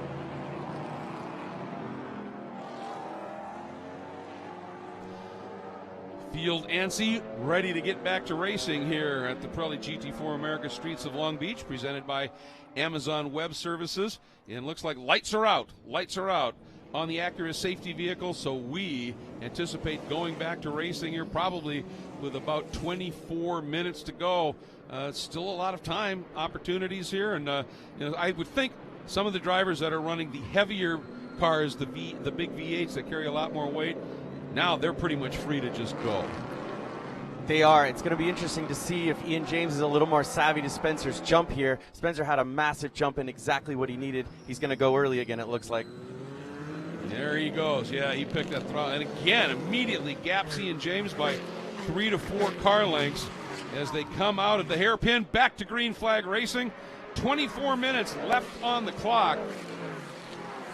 Field ANSI ready to get back to racing here at the Pirelli GT4 America Streets of Long Beach, presented by Amazon Web Services. And looks like lights are out. Lights are out. on the Acura safety vehicle, so we anticipate going back to racing here probably with about 24 minutes to go. Still a lot of time opportunities here, and I would think some of the drivers that are running the heavier cars, the big V8s that carry a lot more weight, now they're pretty much free to just go. They are. It's going to be interesting to see if Ian James is a little more savvy to Spencer's jump here. Spencer had a massive jump in, exactly what he needed. He's going to go early again, it looks like. There he goes. Yeah, he picked that throttle. And again, immediately gaps Ian James by 3 to 4 car lengths as they come out of the hairpin. Back to green flag racing. 24 minutes left on the clock.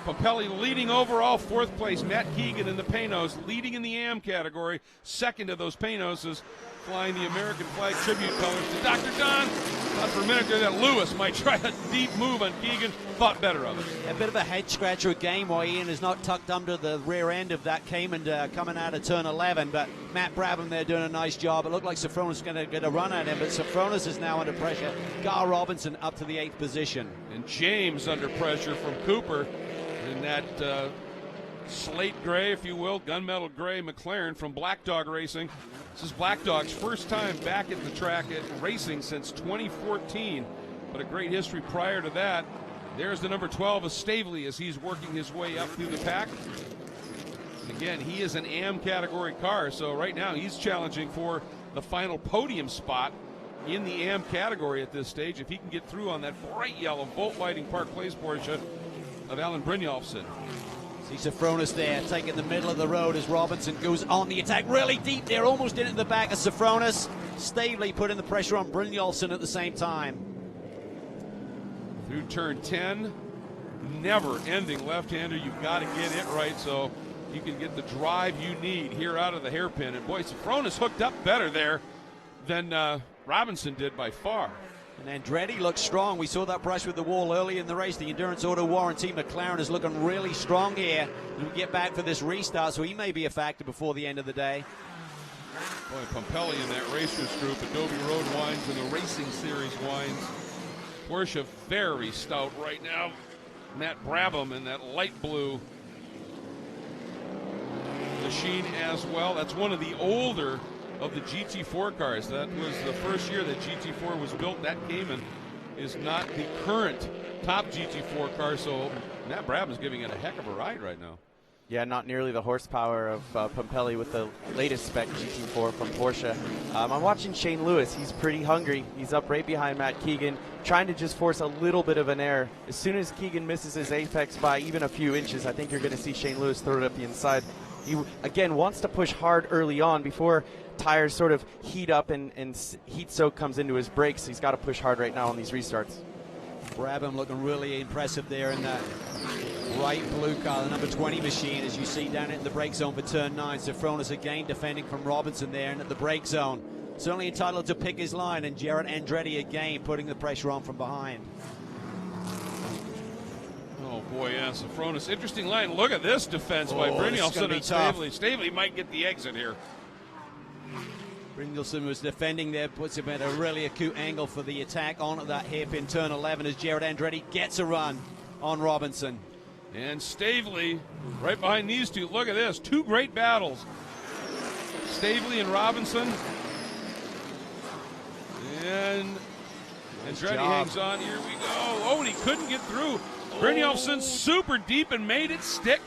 Pirelli leading overall, 4th place. Matt Keegan in the Panos, leading in the AM category. Second of those Panoses, flying the American flag tribute colors to Dr. Don. Thought for a minute there that Lewis might try a deep move on Keegan. Thought better of it. A bit of a head scratcher again why Ian is not tucked under the rear end of that Cayman coming out of turn 11. But Matt Brabham there doing a nice job. It looked like Sofronis is going to get a run at him, but Sofronis is now under pressure. Gar Robinson up to the 8th position. And James under pressure from Cooper in that slate gray, if you will, gunmetal gray McLaren from Black Dog Racing. This is Black Dog's first time back at the track at racing since 2014, but a great history prior to that. There's the number 12 of Stavely as he's working his way up through the pack. Again, he is an AM category car, so right now he's challenging for the final podium spot in the AM category at this stage. If he can get through on that bright yellow Bolt Lighting Park Place Porsche of Alan Brynjolfsson. See Sofronis there taking the middle of the road as Robinson goes on the attack really deep there, almost in at the back of Sofronis. Stavely putting the pressure on Brynjolfsson at the same time. Through turn 10, never ending left-hander. You've got to get it right so you can get the drive you need here out of the hairpin. And boy, Sofronis hooked up better there than Robinson did by far. And Andretti looks strong. We saw that brush with the wall early in the race. The Endurance Auto Warranty McLaren is looking really strong here as we get back for this restart, so he may be a factor before the end of the day. Boy, Pirelli in that racers group, Adobe Road wines and the Racing Series wines. Porsche very stout right now. Matt Brabham in that light blue machine as well. That's one of the older of the GT4 cars. That was the first year that GT4 was built. That Cayman is not the current top GT4 car, so Matt Brabham is giving it a heck of a ride right now. Yeah, not nearly the horsepower of Pirelli with the latest spec GT4 from Porsche. I'm watching Shane Lewis. He's pretty hungry. He's up right behind Matt Keegan, trying to just force a little bit of an error. As soon as Keegan misses his apex by even a few inches, I think you're going to see Shane Lewis throw it up the inside. He, again, wants to push hard early on before tires sort of heat up and heat soak comes into his brakes. He's got to push hard right now on these restarts. Brabham looking really impressive there in that bright blue car, the number 20 machine, as you see down in the brake zone for turn 9. Sofronis again defending from Robinson there and at the brake zone. Certainly entitled to pick his line, and Jared Andretti again putting the pressure on from behind. Oh boy, yeah, Sofronis. Interesting line. Look at this defense by Brynjolfsson and Stavely. Stavely might get the exit here. Brynjolfsson was defending there, puts him at a really acute angle for the attack on that hairpin turn 11 as Jared Andretti gets a run on Robinson. And Stavely right behind these two. Look at this. Two great battles. Stavely and Robinson. And Andretti hangs on. Here we go. Oh, and he couldn't get through. Brynjolfsson super deep and made it stick.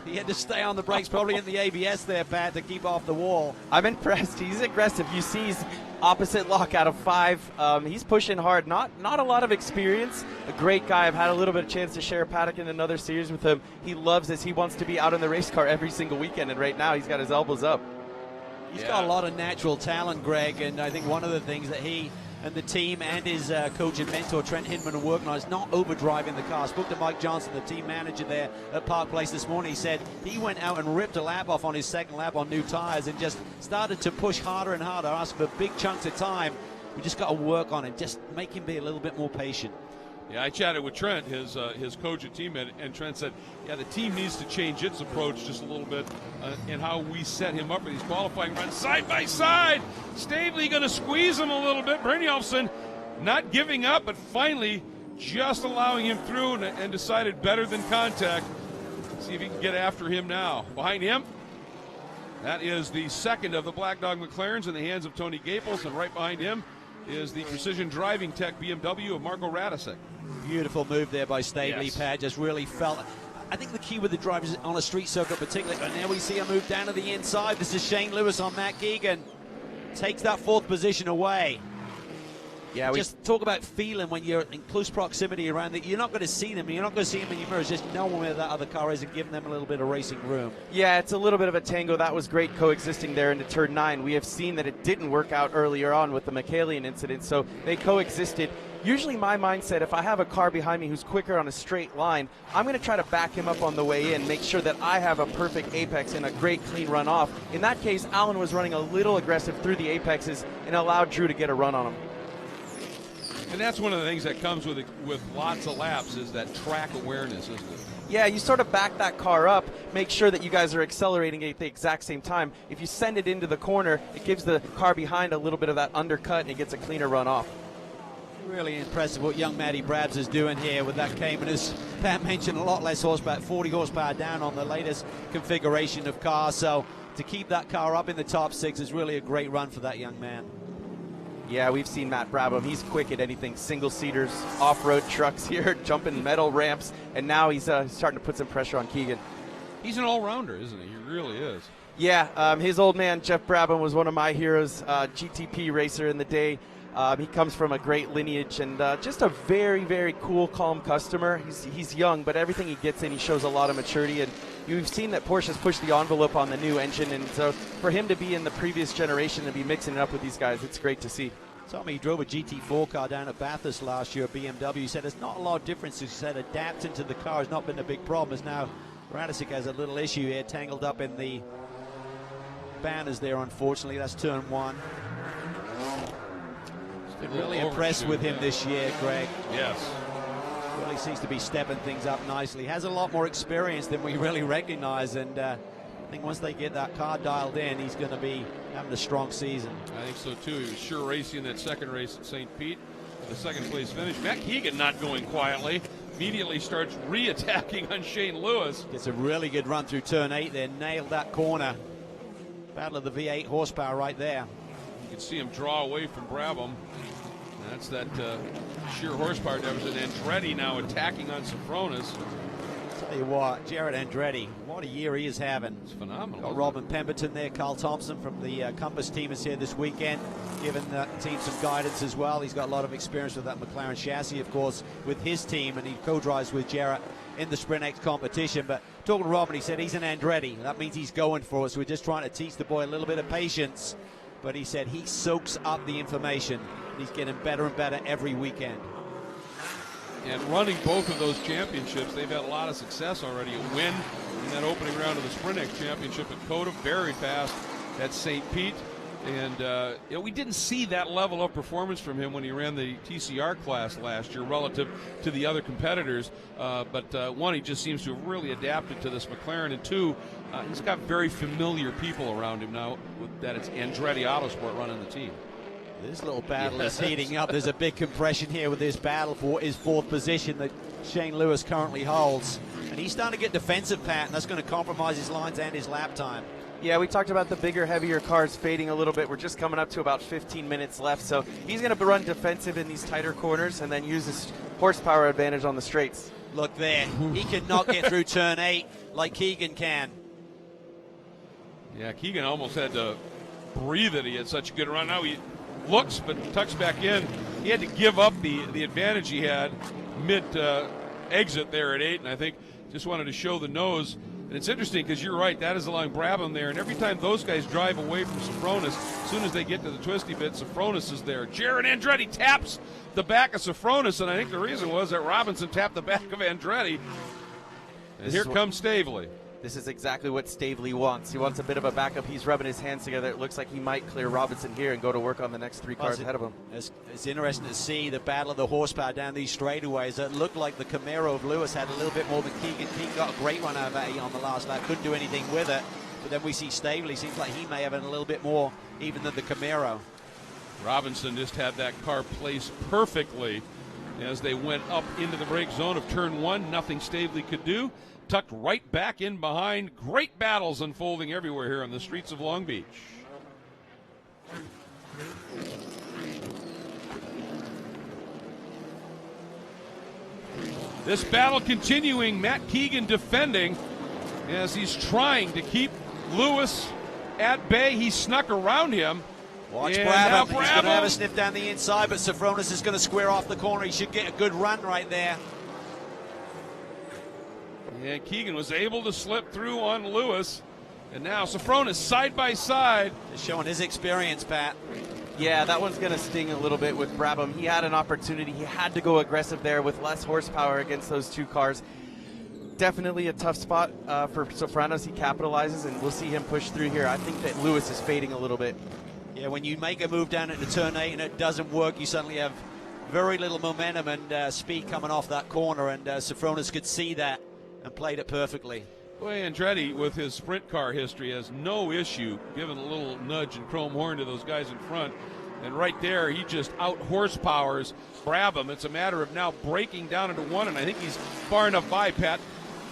He had to stay on the brakes, probably in the ABS there, Pat, to keep off the wall. I'm impressed. He's aggressive. You see he's opposite lock out of 5. He's pushing hard. Not a lot of experience. A great guy. I've had a little bit of chance to share paddock in another series with him. He loves this. He wants to be out in the race car every single weekend, and right now he's got his elbows up. He's got a lot of natural talent, Greg, and I think one of the things that he and the team and his coach and mentor Trent Hinman are working on is not overdriving the car. I spoke to Mike Johnson, the team manager there at Park Place this morning. He said he went out and ripped a lap off on his second lap on new tires and just started to push harder and harder, asking for big chunks of time. We just got to work on it, just make him be a little bit more patient. Yeah, I chatted with Trent, his coach and teammate, and Trent said, yeah, the team needs to change its approach just a little bit in how we set him up for these qualifying runs. Side by side, Stavely going to squeeze him a little bit. Brynjolfsson not giving up, but finally just allowing him through and decided better than contact. See if he can get after him now. Behind him, that is the second of the Black Dog McLarens in the hands of Tony Gaples, and right behind him is the precision driving tech BMW of Marco Radisek. Beautiful move there by Staveley, Yes. Pat. Just really felt. I think the key with the drivers on a street circuit particularly, and now we see a move down to the inside. This is Shane Lewis on Matt Keegan. Takes that fourth position away. Yeah, we Just talk about feeling when you're in close proximity around that. You're not going to see them. You're not going to see them in your mirrors. Just knowing where that other car is and giving them a little bit of racing room. Yeah, it's a little bit of a tango. That was great coexisting there into turn 9. We have seen that it didn't work out earlier on with the Michaelian incident, so they coexisted. Usually my mindset, if I have a car behind me who's quicker on a straight line, I'm going to try to back him up on the way in, make sure that I have a perfect apex and a great clean run off. In that case, Allen was running a little aggressive through the apexes and allowed Drew to get a run on him. And that's one of the things that comes with lots of laps is that track awareness, isn't it? Yeah, you sort of back that car up, make sure that you guys are accelerating at the exact same time. If you send it into the corner, it gives the car behind a little bit of that undercut and it gets a cleaner run off. Really impressive what young Matty Brabs is doing here with that Cayman. As Pat mentioned, a lot less horsepower, 40 horsepower down on the latest configuration of car. So to keep that car up in the top 6 is really a great run for that young man. Yeah, we've seen Matt Brabham. He's quick at anything. Single-seaters, off-road trucks here, jumping metal ramps, and now he's starting to put some pressure on Keegan. He's an all-rounder, isn't he? He really is. Yeah, his old man, Jeff Brabham, was one of my heroes, GTP racer in the day. He comes from a great lineage and just a very, very cool, calm customer. He's young, but everything he gets in, he shows a lot of maturity. And you've seen that Porsche has pushed the envelope on the new engine. And so for him to be in the previous generation and be mixing it up with these guys, it's great to see. Told me he drove a GT4 car down at Bathurst last year, BMW. He said there's not a lot of difference. He said adapting to the car has not been a big problem. As now Radisek has a little issue here, tangled up in the banners there, unfortunately. That's turn 1. Been really impressed with him this year, Greg. Yes. Really seems to be stepping things up nicely. Has a lot more experience than we really recognize, and I think once they get that car dialed in, he's going to be having a strong season. I think so too. He was sure racing that second race at St. Pete, the second place finish. Matt Keegan not going quietly. Immediately starts re-attacking on Shane Lewis. Gets a really good run through turn 8 there, nailed that corner. Battle of the V8 horsepower right there. You can see him draw away from Brabham. That's that sheer horsepower difference. And Andretti now attacking on Sofronis. Tell you what, Jared Andretti, what a year he is having. It's phenomenal. Got Robin Pemberton there, Carl Thompson from the Compass team is here this weekend, giving the team some guidance as well. He's got a lot of experience with that McLaren chassis, of course, with his team, and he co-drives with Jarrett in the Sprint X competition. But talking to Robin, he said he's an Andretti. That means he's going for us. We're just trying to teach the boy a little bit of patience. But he said he soaks up the information. He's getting better and better every weekend. And running both of those championships, they've had a lot of success already. A win in that opening round of the Sprint X Championship at COTA, very fast at St. Pete. And we didn't see that level of performance from him when he ran the TCR class last year relative to the other competitors. But one, he just seems to have really adapted to this McLaren. And two, he's got very familiar people around him now that it's Andretti Autosport running the team. This little battle is heating up. There's a big compression here with this battle for his 4th position that Shane Lewis currently holds. And he's starting to get defensive, Pat, and that's going to compromise his lines and his lap time. Yeah, we talked about the bigger, heavier cars fading a little bit. We're just coming up to about 15 minutes left, so he's going to run defensive in these tighter corners and then use his horsepower advantage on the straights. Look there. He cannot get through turn 8 like Keegan can. Yeah, Keegan almost had to breathe it. He had such a good run. Now he looks but tucks back in. He had to give up the advantage he had mid exit there at 8, and I think just wanted to show the nose. And it's interesting because you're right, that is allowing Brabham there, and every time those guys drive away from Sofronis, as soon as they get to the twisty bit, Sofronis is there. Jared Andretti taps the back of Sofronis, and I think the reason was that Robinson tapped the back of Andretti. And here comes Staveley. This is exactly what Staveley wants. He wants a bit of a backup. He's rubbing his hands together. It looks like he might clear Robinson here and go to work on the next 3 cars ahead of him. It's interesting to see the battle of the horsepower down these straightaways. It looked like the Camaro of Lewis had a little bit more than Keegan. Keegan got a great run out of that on the last lap. Couldn't do anything with it. But then we see Staveley. Seems like he may have it a little bit more even than the Camaro. Robinson just had that car placed perfectly as they went up into the brake zone of turn 1. Nothing Stavely could do. Tucked right back in behind. Great battles unfolding everywhere here on the streets of Long Beach. This battle continuing. Matt Keegan defending as he's trying to keep Lewis at bay. He snuck around him. Watch And Brabant. now He's going to have a Brabant. sniff down the inside, but Sofronis is going to square off the corner. He should get a good run right there. And Keegan was able to slip through on Lewis. And now Sofronis side by side. Just showing his experience, Pat. Yeah, that one's going to sting a little bit with Brabham. He had an opportunity. He had to go aggressive there with less horsepower against those two cars. Definitely a tough spot for Sofronis. He capitalizes, and we'll see him push through here. I think that Lewis is fading a little bit. Yeah, when you make a move down into turn 8 and it doesn't work, you suddenly have very little momentum and speed coming off that corner, and Sofronis could see that and played it perfectly. Boy, Andretti, with his sprint car history, has no issue giving a little nudge and chrome horn to those guys in front. And right there, he just out-horsepowers Brabham. It's a matter of now breaking down into one, and I think he's far enough by, Pat.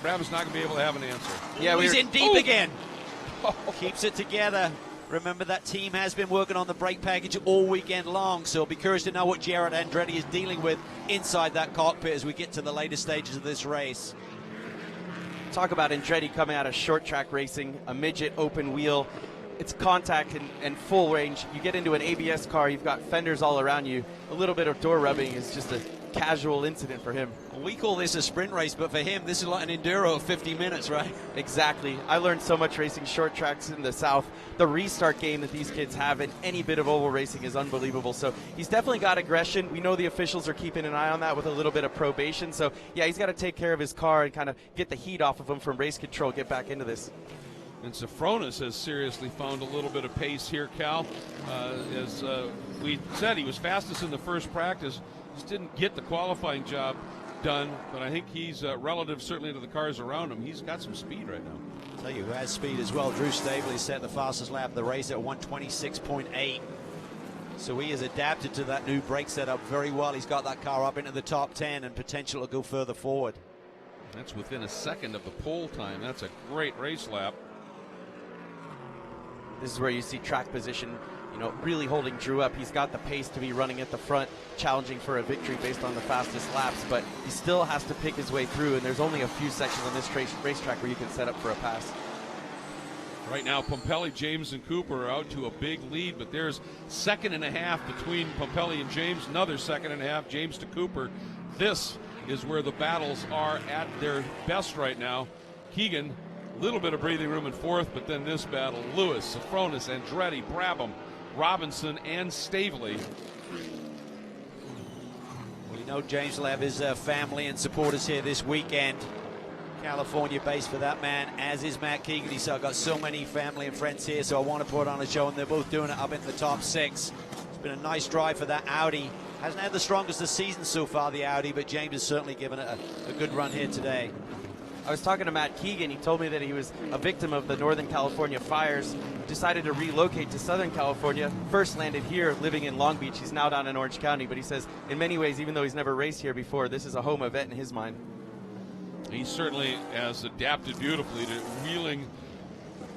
Brabham's not going to be able to have an answer. Yeah, he's in deep again. Keeps it together. Remember, that team has been working on the brake package all weekend long, so I'll be curious to know what Jared Andretti is dealing with inside that cockpit as we get to the later stages of this race. Talk about Andretti coming out of short track racing, a midget open wheel. It's contact and full range. You get into an ABS car, you've got fenders all around you. A little bit of door rubbing is just a casual incident for him. We call this a sprint race, but for him, this is like an enduro of 50 minutes, right? Exactly. I learned so much racing short tracks in the South. The restart game that these kids have in any bit of oval racing is unbelievable. So he's definitely got aggression. We know the officials are keeping an eye on that with a little bit of probation. So, yeah, he's got to take care of his car and kind of get the heat off of him from race control, get back into this. And Sofronis has seriously found a little bit of pace here, Cal. As we said, he was fastest in the first practice. Just didn't get the qualifying job done, but I think he's relative certainly to the cars around him. He's got some speed right now. I'll tell you who has speed as well. Drew Stavely set the fastest lap of the race at 126.8. So he has adapted to that new brake setup very well. He's got that car up into the top 10 and potential to go further forward. That's within a second of the pole time. That's a great race lap. This is where you see track position, you know, really holding Drew up. He's got the pace to be running at the front, challenging for a victory based on the fastest laps, but he still has to pick his way through, and there's only a few sections on this racetrack where you can set up for a pass. Right now, Pompelli, James, and Cooper are out to a big lead, but there's 1.5 seconds between Pompelli and James, another 1.5 seconds, James to Cooper. This is where the battles are at their best right now. Keegan, a little bit of breathing room in fourth, but then this battle, Lewis, Sofronis, Andretti, Brabham, Robinson, and Stavely. We know James will have his family and supporters here this weekend. California based for that man, as is Matt Keegan. He said, I've got so many family and friends here, so I want to put on a show, and they're both doing it up in the top 6. It's been a nice drive for that Audi. Hasn't had the strongest of seasons so far, the Audi, but James has certainly given it a good run here today. I was talking to Matt Keegan. He told me that he was a victim of the Northern California fires, decided to relocate to Southern California, first landed here living in Long Beach. He's now down in Orange County, but he says in many ways, even though he's never raced here before, this is a home event in his mind. He certainly has adapted beautifully to wheeling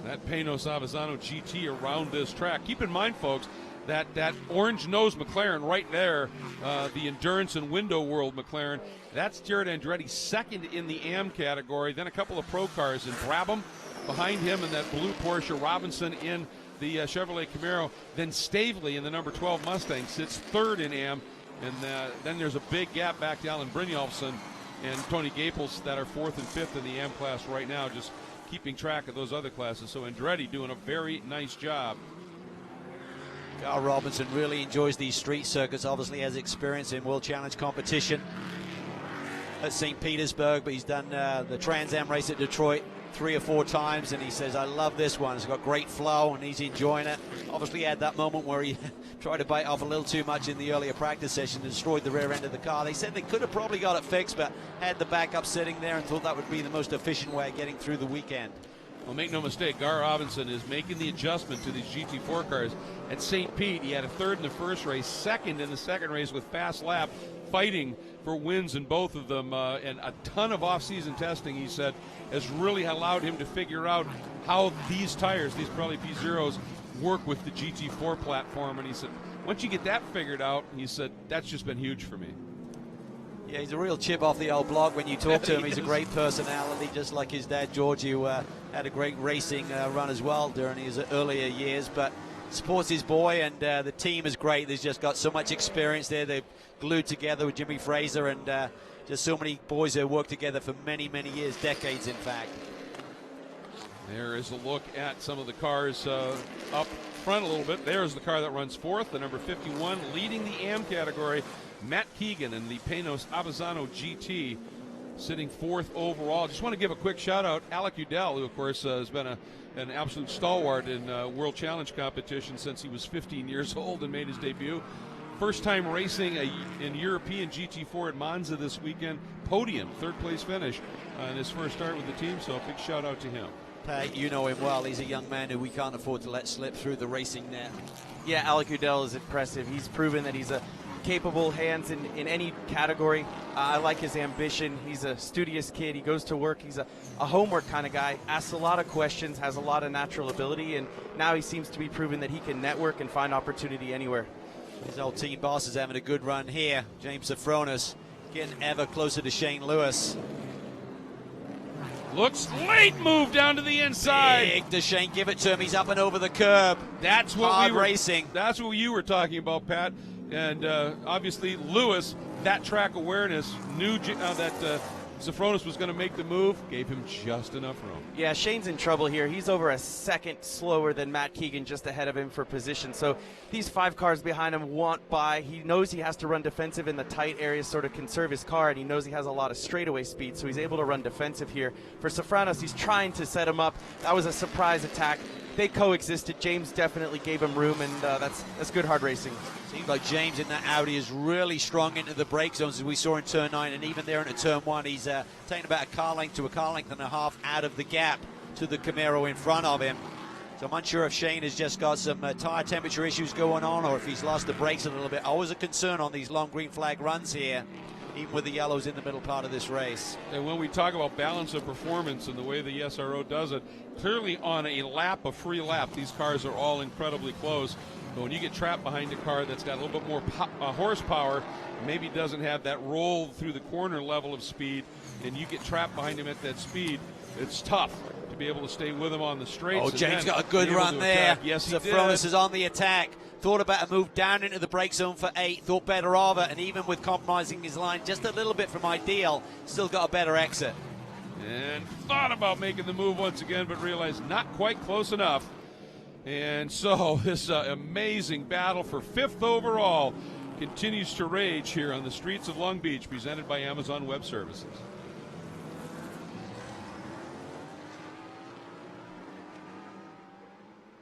that Panos Avezzano GT around this track. Keep in mind, folks, that orange nose McLaren right there, the Endurance and Window World McLaren, that's Jared Andretti's second in the AM category. Then a couple of pro cars in Brabham behind him, and that blue Porsche. Robinson in the Chevrolet Camaro. Then Stavely in the number 12 Mustang sits third in AM. And then there's a big gap back to Alan Brynjolfsson and Tony Gaples that are fourth and fifth in the AM class right now, just keeping track of those other classes. So Andretti doing a very nice job. Carl Robinson really enjoys these street circuits, obviously has experience in World Challenge competition at St. Petersburg, but he's done the Trans Am race at Detroit 3 or 4 times, and he says, I love this one. It's got great flow, and he's enjoying it. Obviously had that moment where he tried to bite off a little too much in the earlier practice session and destroyed the rear end of the car. They said they could have probably got it fixed, but had the backup sitting there and thought that would be the most efficient way of getting through the weekend. Well, make no mistake, Gar Robinson is making the adjustment to these GT4 cars. At St. Pete, he had a third in the first race, second in the second race with fast lap, fighting for wins in both of them. And a ton of off-season testing, he said, has really allowed him to figure out how these tires, these Pirelli P0s, work with the GT4 platform. And he said, once you get that figured out, he said, that's just been huge for me. Yeah, he's a real chip off the old block when you talk to him. He's a is. great personality, just like his dad, George, who had a great racing run as well during his earlier years, but supports his boy, and the team is great. They've just got so much experience there. They've glued together with Jimmy Fraser, and just so many boys who worked together for many, many years, decades, in fact. There is a look at some of the cars up front a little bit. There's the car that runs fourth, the number 51, leading the AM category, Matt Keegan in the Panos Avezzano GT, sitting fourth overall. Just want to give a quick shout out, Alec Udell, who of course has been an absolute stalwart in World Challenge competition since he was 15 years old and made his debut. First time racing in European GT4 at Monza this weekend. Podium, third place finish in his first start with the team, so a big shout out to him. Pat, you know him well. He's a young man who we can't afford to let slip through the racing net. Yeah, Alec Udell is impressive. He's proven that he's a capable hands in any category. I like his ambition. He's a studious kid. He goes to work. He's a homework kind of guy. Asks a lot of questions, has a lot of natural ability, and now he seems to be proving that he can network and find opportunity anywhere. His old team boss is having a good run here. James Safronis getting ever closer to Shane Lewis. Looks late move down to the inside. Big to Shane, give it to him. He's up and over the curb. That's what Hard we were racing. That's what you were talking about, Pat. And obviously Lewis, that track awareness, knew that Safronis was going to make the move, gave him just enough room. Yeah, Shane's in trouble here. He's over a second slower than Matt Keegan, just ahead of him for position. So these 5 cars behind him want by. He knows he has to run defensive in the tight areas, sort of conserve his car, and he knows he has a lot of straightaway speed, so he's able to run defensive here. For Safronis, he's trying to set him up. That was a surprise attack. They coexisted. James definitely gave him room, and that's good hard racing. Seems like James in that Audi is really strong into the brake zones, as we saw in turn 9, and even there into turn 1, he's taken about a car length to a car length and a half out of the gap to the Camaro in front of him. So I'm unsure if Shane has just got some tire temperature issues going on, or if he's lost the brakes a little bit. Always a concern on these long green flag runs here, even with the yellows in the middle part of this race. And when we talk about balance of performance and the way the SRO does it, clearly on a lap, a free lap, these cars are all incredibly close. But when you get trapped behind a car that's got a little bit more horsepower, maybe doesn't have that roll through the corner level of speed, and you get trapped behind him at that speed, it's tough to be able to stay with him on the straights. Oh, James got a good run there. Yes, he did. Safronis is on the attack. Thought about a move down into the brake zone for 8, thought better of it, and even with compromising his line just a little bit from ideal, still got a better exit. And thought about making the move once again, but realized not quite close enough. And so this amazing battle for 5th overall continues to rage here on the streets of Long Beach, presented by Amazon Web Services.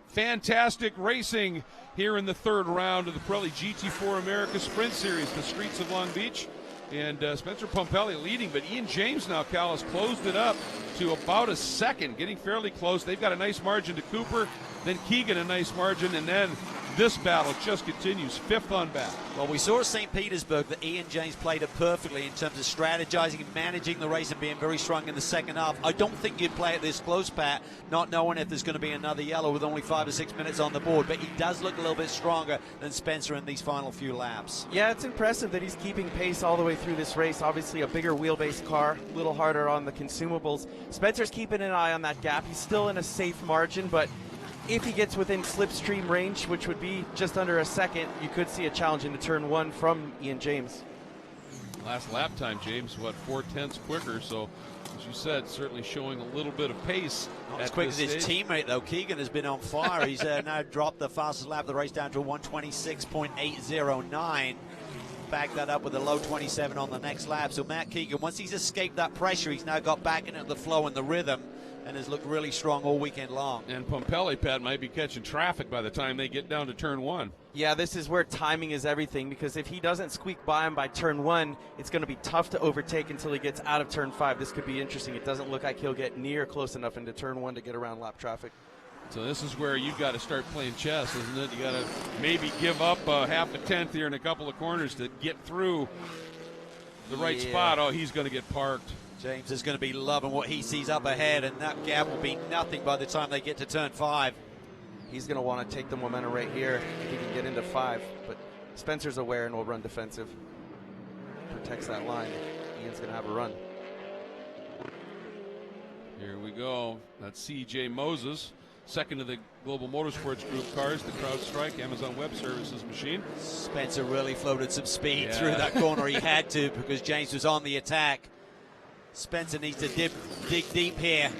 Fantastic racing here in the 3rd round of the Pirelli GT4 America Sprint Series, the streets of Long Beach. And Spencer Pompelli leading, but Ian James now, Cal, has closed it up to about a second, getting fairly close. They've got a nice margin to Cooper, then Keegan a nice margin, and then this battle just continues, 5th on back. Well, we saw at St. Petersburg that Ian James played it perfectly in terms of strategizing and managing the race and being very strong in the second half. I don't think you'd play it this close, Pat, not knowing if there's going to be another yellow with only 5 or 6 minutes on the board, but he does look a little bit stronger than Spencer in these final few laps. Yeah, it's impressive that he's keeping pace all the way through this race. Obviously a bigger wheelbase car, a little harder on the consumables. Spencer's keeping an eye on that gap. He's still in a safe margin, but if he gets within slipstream range, which would be just under a second, you could see a challenge into turn 1 from Ian James. Last lap time, James, 4/10 quicker, so as you said, certainly showing a little bit of pace. Not as quick as his teammate, though. Keegan has been on fire. He's now dropped the fastest lap of the race down to a 1:26.809. Back that up with a low 27 on the next lap. So Matt Keegan, once he's escaped that pressure, he's now got back into the flow and the rhythm and has looked really strong all weekend long. And Pompelli, Pat, might be catching traffic by the time they get down to turn 1. Yeah, this is where timing is everything, because if he doesn't squeak by him by turn 1, it's going to be tough to overtake until he gets out of turn 5. This could be interesting. It doesn't look like he'll get near close enough into turn 1 to get around lap traffic. So this is where you've got to start playing chess, isn't it? You got to maybe give up half a tenth here in a couple of corners to get through the right spot. Oh, he's going to get parked. James is going to be loving what he sees up ahead, and that gap will be nothing by the time they get to turn 5. He's going to want to take the momentum right here if he can get into 5. But Spencer's aware and will run defensive. Protects that line. Ian's going to have a run. Here we go. That's C.J. Moses, second of the Global Motorsports Group cars, the CrowdStrike Amazon Web Services machine. Spencer really floated some speed through that corner. He had to, because James was on the attack. Spencer needs to dig deep here.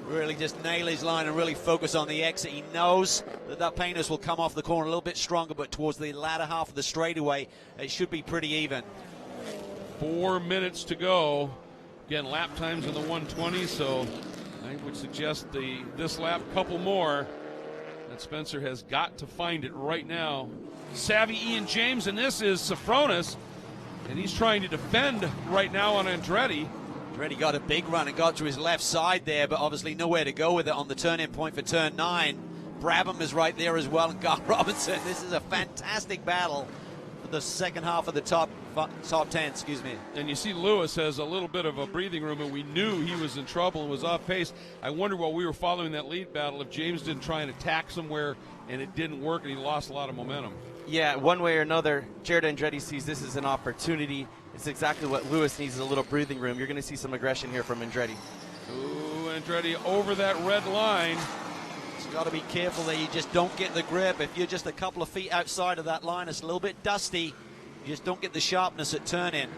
Really just nail his line and really focus on the exit. He knows that painless will come off the corner a little bit stronger, but towards the latter half of the straightaway, it should be pretty even. 4 minutes to go. Again, lap times in the 120, so I would suggest this lap, couple more. That Spencer has got to find it right now. Savvy Ian James, and this is Sofronis, and he's trying to defend right now on Andretti. Andretti got a big run and got to his left side there, but obviously nowhere to go with it on the turn-in point for turn 9. Brabant is right there as well, and Gar Robinson. This is a fantastic battle for the second half of the top 10, excuse me. And you see Lewis has a little bit of a breathing room, and we knew he was in trouble and was off pace. I wonder while we were following that lead battle if James didn't try and attack somewhere and it didn't work and he lost a lot of momentum. Yeah, one way or another, Jared Andretti sees this as an opportunity. It's exactly what Lewis needs, is a little breathing room. You're going to see some aggression here from Andretti. Ooh, Andretti over that red line. You've got to be careful that you just don't get the grip. If you're just a couple of feet outside of that line, it's a little bit dusty. You just don't get the sharpness at turn-in.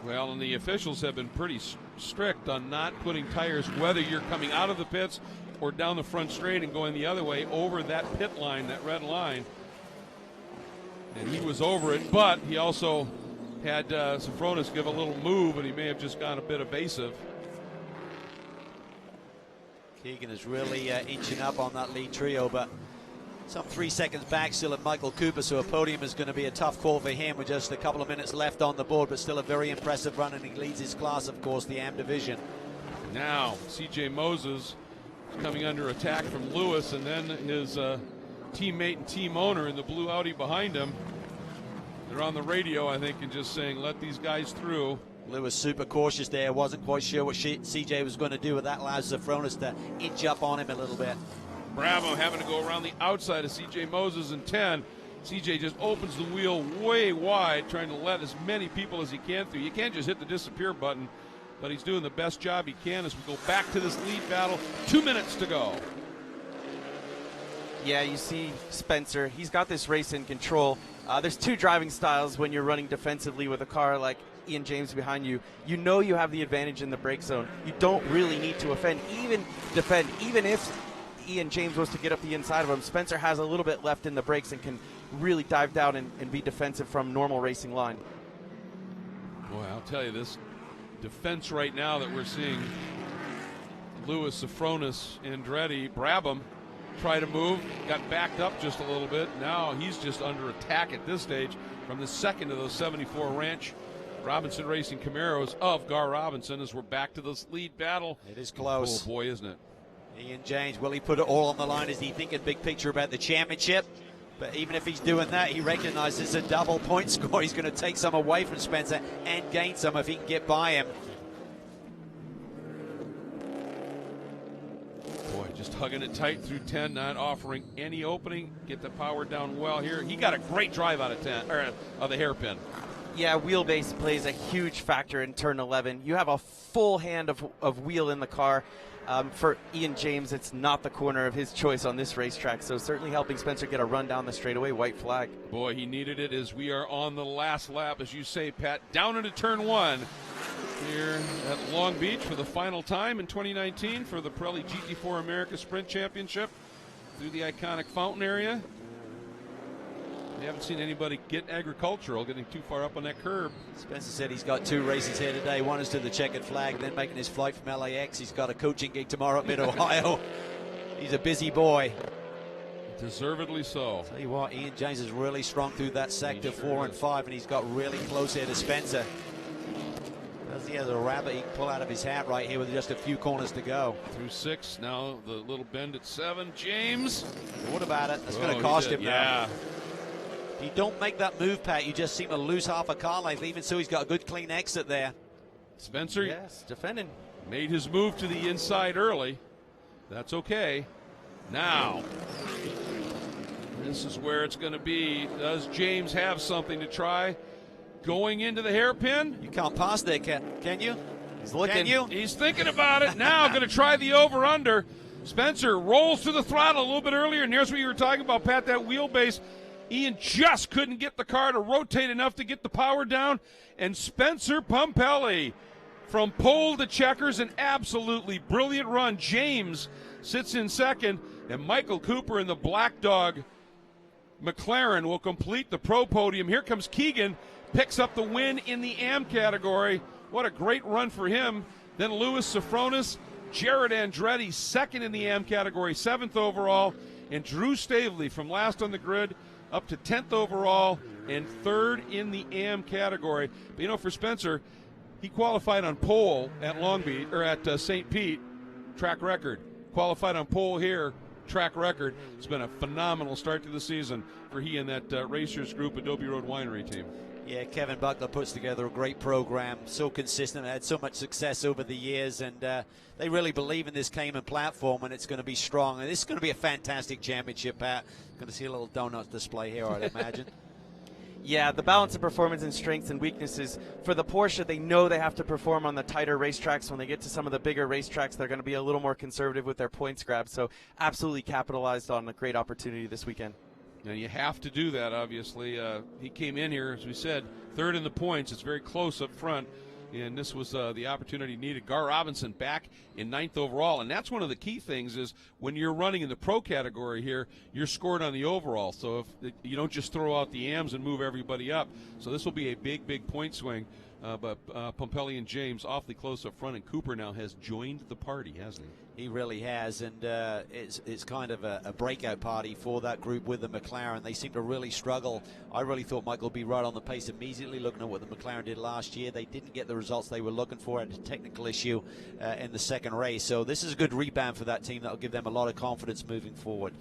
Well, and the officials have been pretty strict on not putting tires, whether you're coming out of the pits or down the front straight and going the other way over that pit line, that red line. And he was over it, but he also had Sofronis give a little move, and he may have just gone a bit evasive. Keegan is really inching up on that lead trio, but some 3 seconds back still at Michael Cooper, so a podium is going to be a tough call for him with just a couple of minutes left on the board, but still a very impressive run, and he leads his class, of course, the AM division. Now, C.J. Moses is coming under attack from Lewis, and then his teammate and team owner in the blue Audi behind him. They're on the radio, I think, and just saying, let these guys through. Lewis super cautious there, wasn't quite sure what CJ was going to do, but that allows Sofronis to inch up on him a little bit. Bravo having to go around the outside of CJ Moses in 10. CJ just opens the wheel way wide, trying to let as many people as he can through. You can't just hit the disappear button, but he's doing the best job he can as we go back to this lead battle. 2 minutes to go. Yeah, you see Spencer, he's got this race in control. There's two driving styles when you're running defensively with a car like Ian James behind you. You know you have the advantage in the brake zone. You don't really need to defend, even if Ian James was to get up the inside of him. Spencer has a little bit left in the brakes and can really dive down and be defensive from normal racing line. Boy, I'll tell you, this defense right now that we're seeing, Lewis, Sofronis, Andretti, Brabham try to move, got backed up just a little bit. Now he's just under attack at this stage from the second of those 74 Ranch Robinson Racing Camaros of Gar Robinson as we're back to this lead battle. It is close. Oh boy, isn't it? Ian James, will he put it all on the line? Is he thinking big picture about the championship? But even if he's doing that, he recognizes it's a double point score. He's going to take some away from Spencer and gain some if he can get by him. Boy, just hugging it tight through 10, not offering any opening. Get the power down well here. He got a great drive out of 10, or of the hairpin. Yeah, wheelbase plays a huge factor in turn 11. You have a full hand of wheel in the car. For Ian James, it's not the corner of his choice on this racetrack, so certainly helping Spencer get a run down the straightaway, white flag. Boy, he needed it as we are on the last lap, as you say, Pat, down into turn 1 here at Long Beach for the final time in 2019 for the Pirelli GT4 America Sprint Championship through the iconic fountain area. We haven't seen anybody get agricultural, getting too far up on that curb. Spencer said he's got 2 races here today. One is to the checkered flag, then making his flight from LAX. He's got a coaching gig tomorrow at Mid-Ohio. He's a busy boy. Deservedly so. Tell you what, Ian James is really strong through that sector, 4 and 5, and he's got really close here to Spencer. He has a rabbit he can pull out of his hat right here with just a few corners to go. Through 6, now the little bend at 7. James. What about it? That's going to cost him now. Yeah. If you don't make that move, Pat, you just seem to lose half a car length. Even so, he's got a good clean exit there. Spencer. Yes, defending. Made his move to the inside early. That's okay. Now, this is where it's going to be. Does James have something to try? Going into the hairpin. You can't pass there, can you? He's looking. Can you? He's thinking about it now. Going to try the over-under. Spencer rolls to the throttle a little bit earlier, and here's what you were talking about, Pat, that wheelbase. Ian just couldn't get the car to rotate enough to get the power down, and Spencer Pumpelly from pole to checkers, an absolutely brilliant run. James sits in second, and Michael Cooper in the Black Dog McLaren will complete the pro podium. Here comes Keegan, picks up the win in the AM category. What a great run for him. Then Louis Sofronis, Jared Andretti, second in the AM category, 7th overall, and Drew Stavely from last on the grid up to 10th overall and 3rd in the AM category. But you know, for Spencer, he qualified on pole at Long Beach, or at St. Pete, track record. Qualified on pole here, track record. It's been a phenomenal start to the season for he and that Racers Group Adobe Road Winery team. Yeah, Kevin Buckler puts together a great program, so consistent, had so much success over the years, and they really believe in this Cayman platform, and it's going to be strong. And this is going to be a fantastic championship, Pat. Going to see a little donut display here, I'd imagine. Yeah, the balance of performance and strengths and weaknesses. For the Porsche, they know they have to perform on the tighter racetracks. When they get to some of the bigger racetracks, they're going to be a little more conservative with their points grab. So absolutely capitalized on a great opportunity this weekend. And you have to do that, obviously. He came in here, as we said, 3rd in the points. It's very close up front, and this was the opportunity needed. Gar Robinson back in 9th overall, and that's one of the key things is when you're running in the pro category here, you're scored on the overall. So if you don't just throw out the AMs and move everybody up. So this will be a big, big point swing. But Pumpelly and James awfully close up front, and Cooper now has joined the party, hasn't he? He really has, and it's kind of a breakout party for that group with the McLaren. They seem to really struggle. I really thought Michael would be right on the pace immediately, looking at what the McLaren did last year. They didn't get the results they were looking for, had a technical issue in the second race. So this is a good rebound for that team. That will give them a lot of confidence moving forward.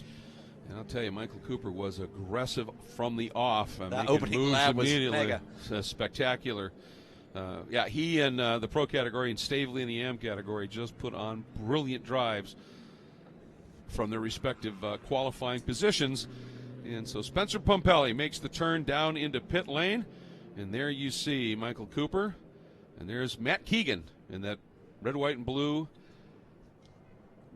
And I'll tell you, Michael Cooper was aggressive from the off. That opening lap was mega. Spectacular. Yeah, he and the pro category and Stavely in the AM category just put on brilliant drives from their respective qualifying positions. And so Spencer Pumpelly makes the turn down into pit lane. And there you see Michael Cooper. And there's Matt Keegan in that red, white, and blue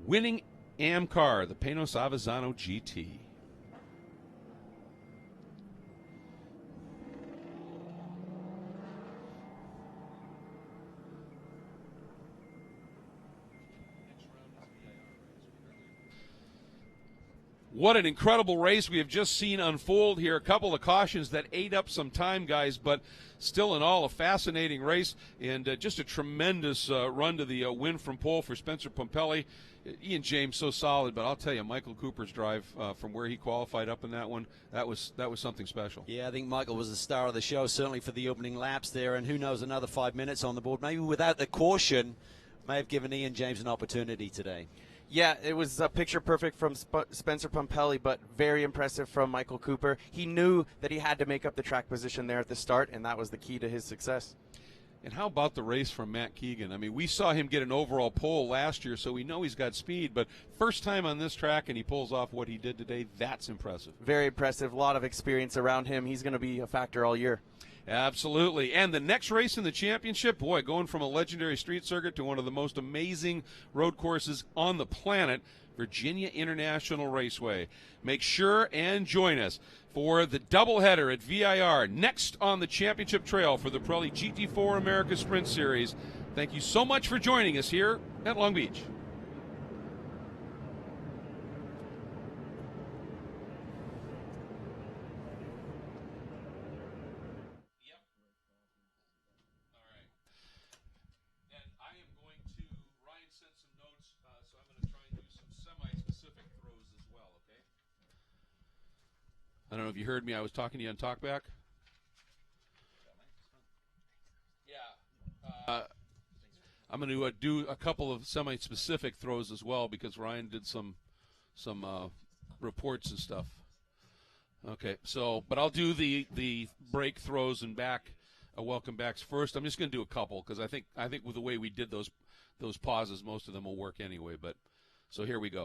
winning AM car, the Panos Avezzano GT. What an incredible race we have just seen unfold here. A couple of cautions that ate up some time, guys, but still in all a fascinating race and just a tremendous run to the win from pole for Spencer Pumpelly. Ian James so solid, but I'll tell you, Michael Cooper's drive from where he qualified up in that one, that was something special. Yeah, I think Michael was the star of the show, certainly for the opening laps there, and who knows, another 5 minutes on the board. Maybe without the caution, may have given Ian James an opportunity today. Yeah, it was a picture perfect from Spencer Pumpelly, but very impressive from Michael Cooper. He knew that he had to make up the track position there at the start, and that was the key to his success. And how about the race from Matt Keegan? I mean, we saw him get an overall pole last year, so we know he's got speed, but first time on this track and he pulls off what he did today, that's impressive. Very impressive. A lot of experience around him. He's going to be a factor all year. Absolutely. And the next race in the championship, boy, going from a legendary street circuit to one of the most amazing road courses on the planet, Virginia International Raceway. Make sure and join us for the doubleheader at VIR next on the championship trail for the Pirelli GT4 America Sprint Series. Thank you so much for joining us here at Long Beach. I don't know if you heard me. I was talking to you on talkback. Yeah. I'm going to do a couple of semi-specific throws as well because Ryan did some reports and stuff. Okay, so but I'll do the break throws and back welcome backs first. I'm just going to do a couple because I think with the way we did those pauses, most of them will work anyway. But so here we go.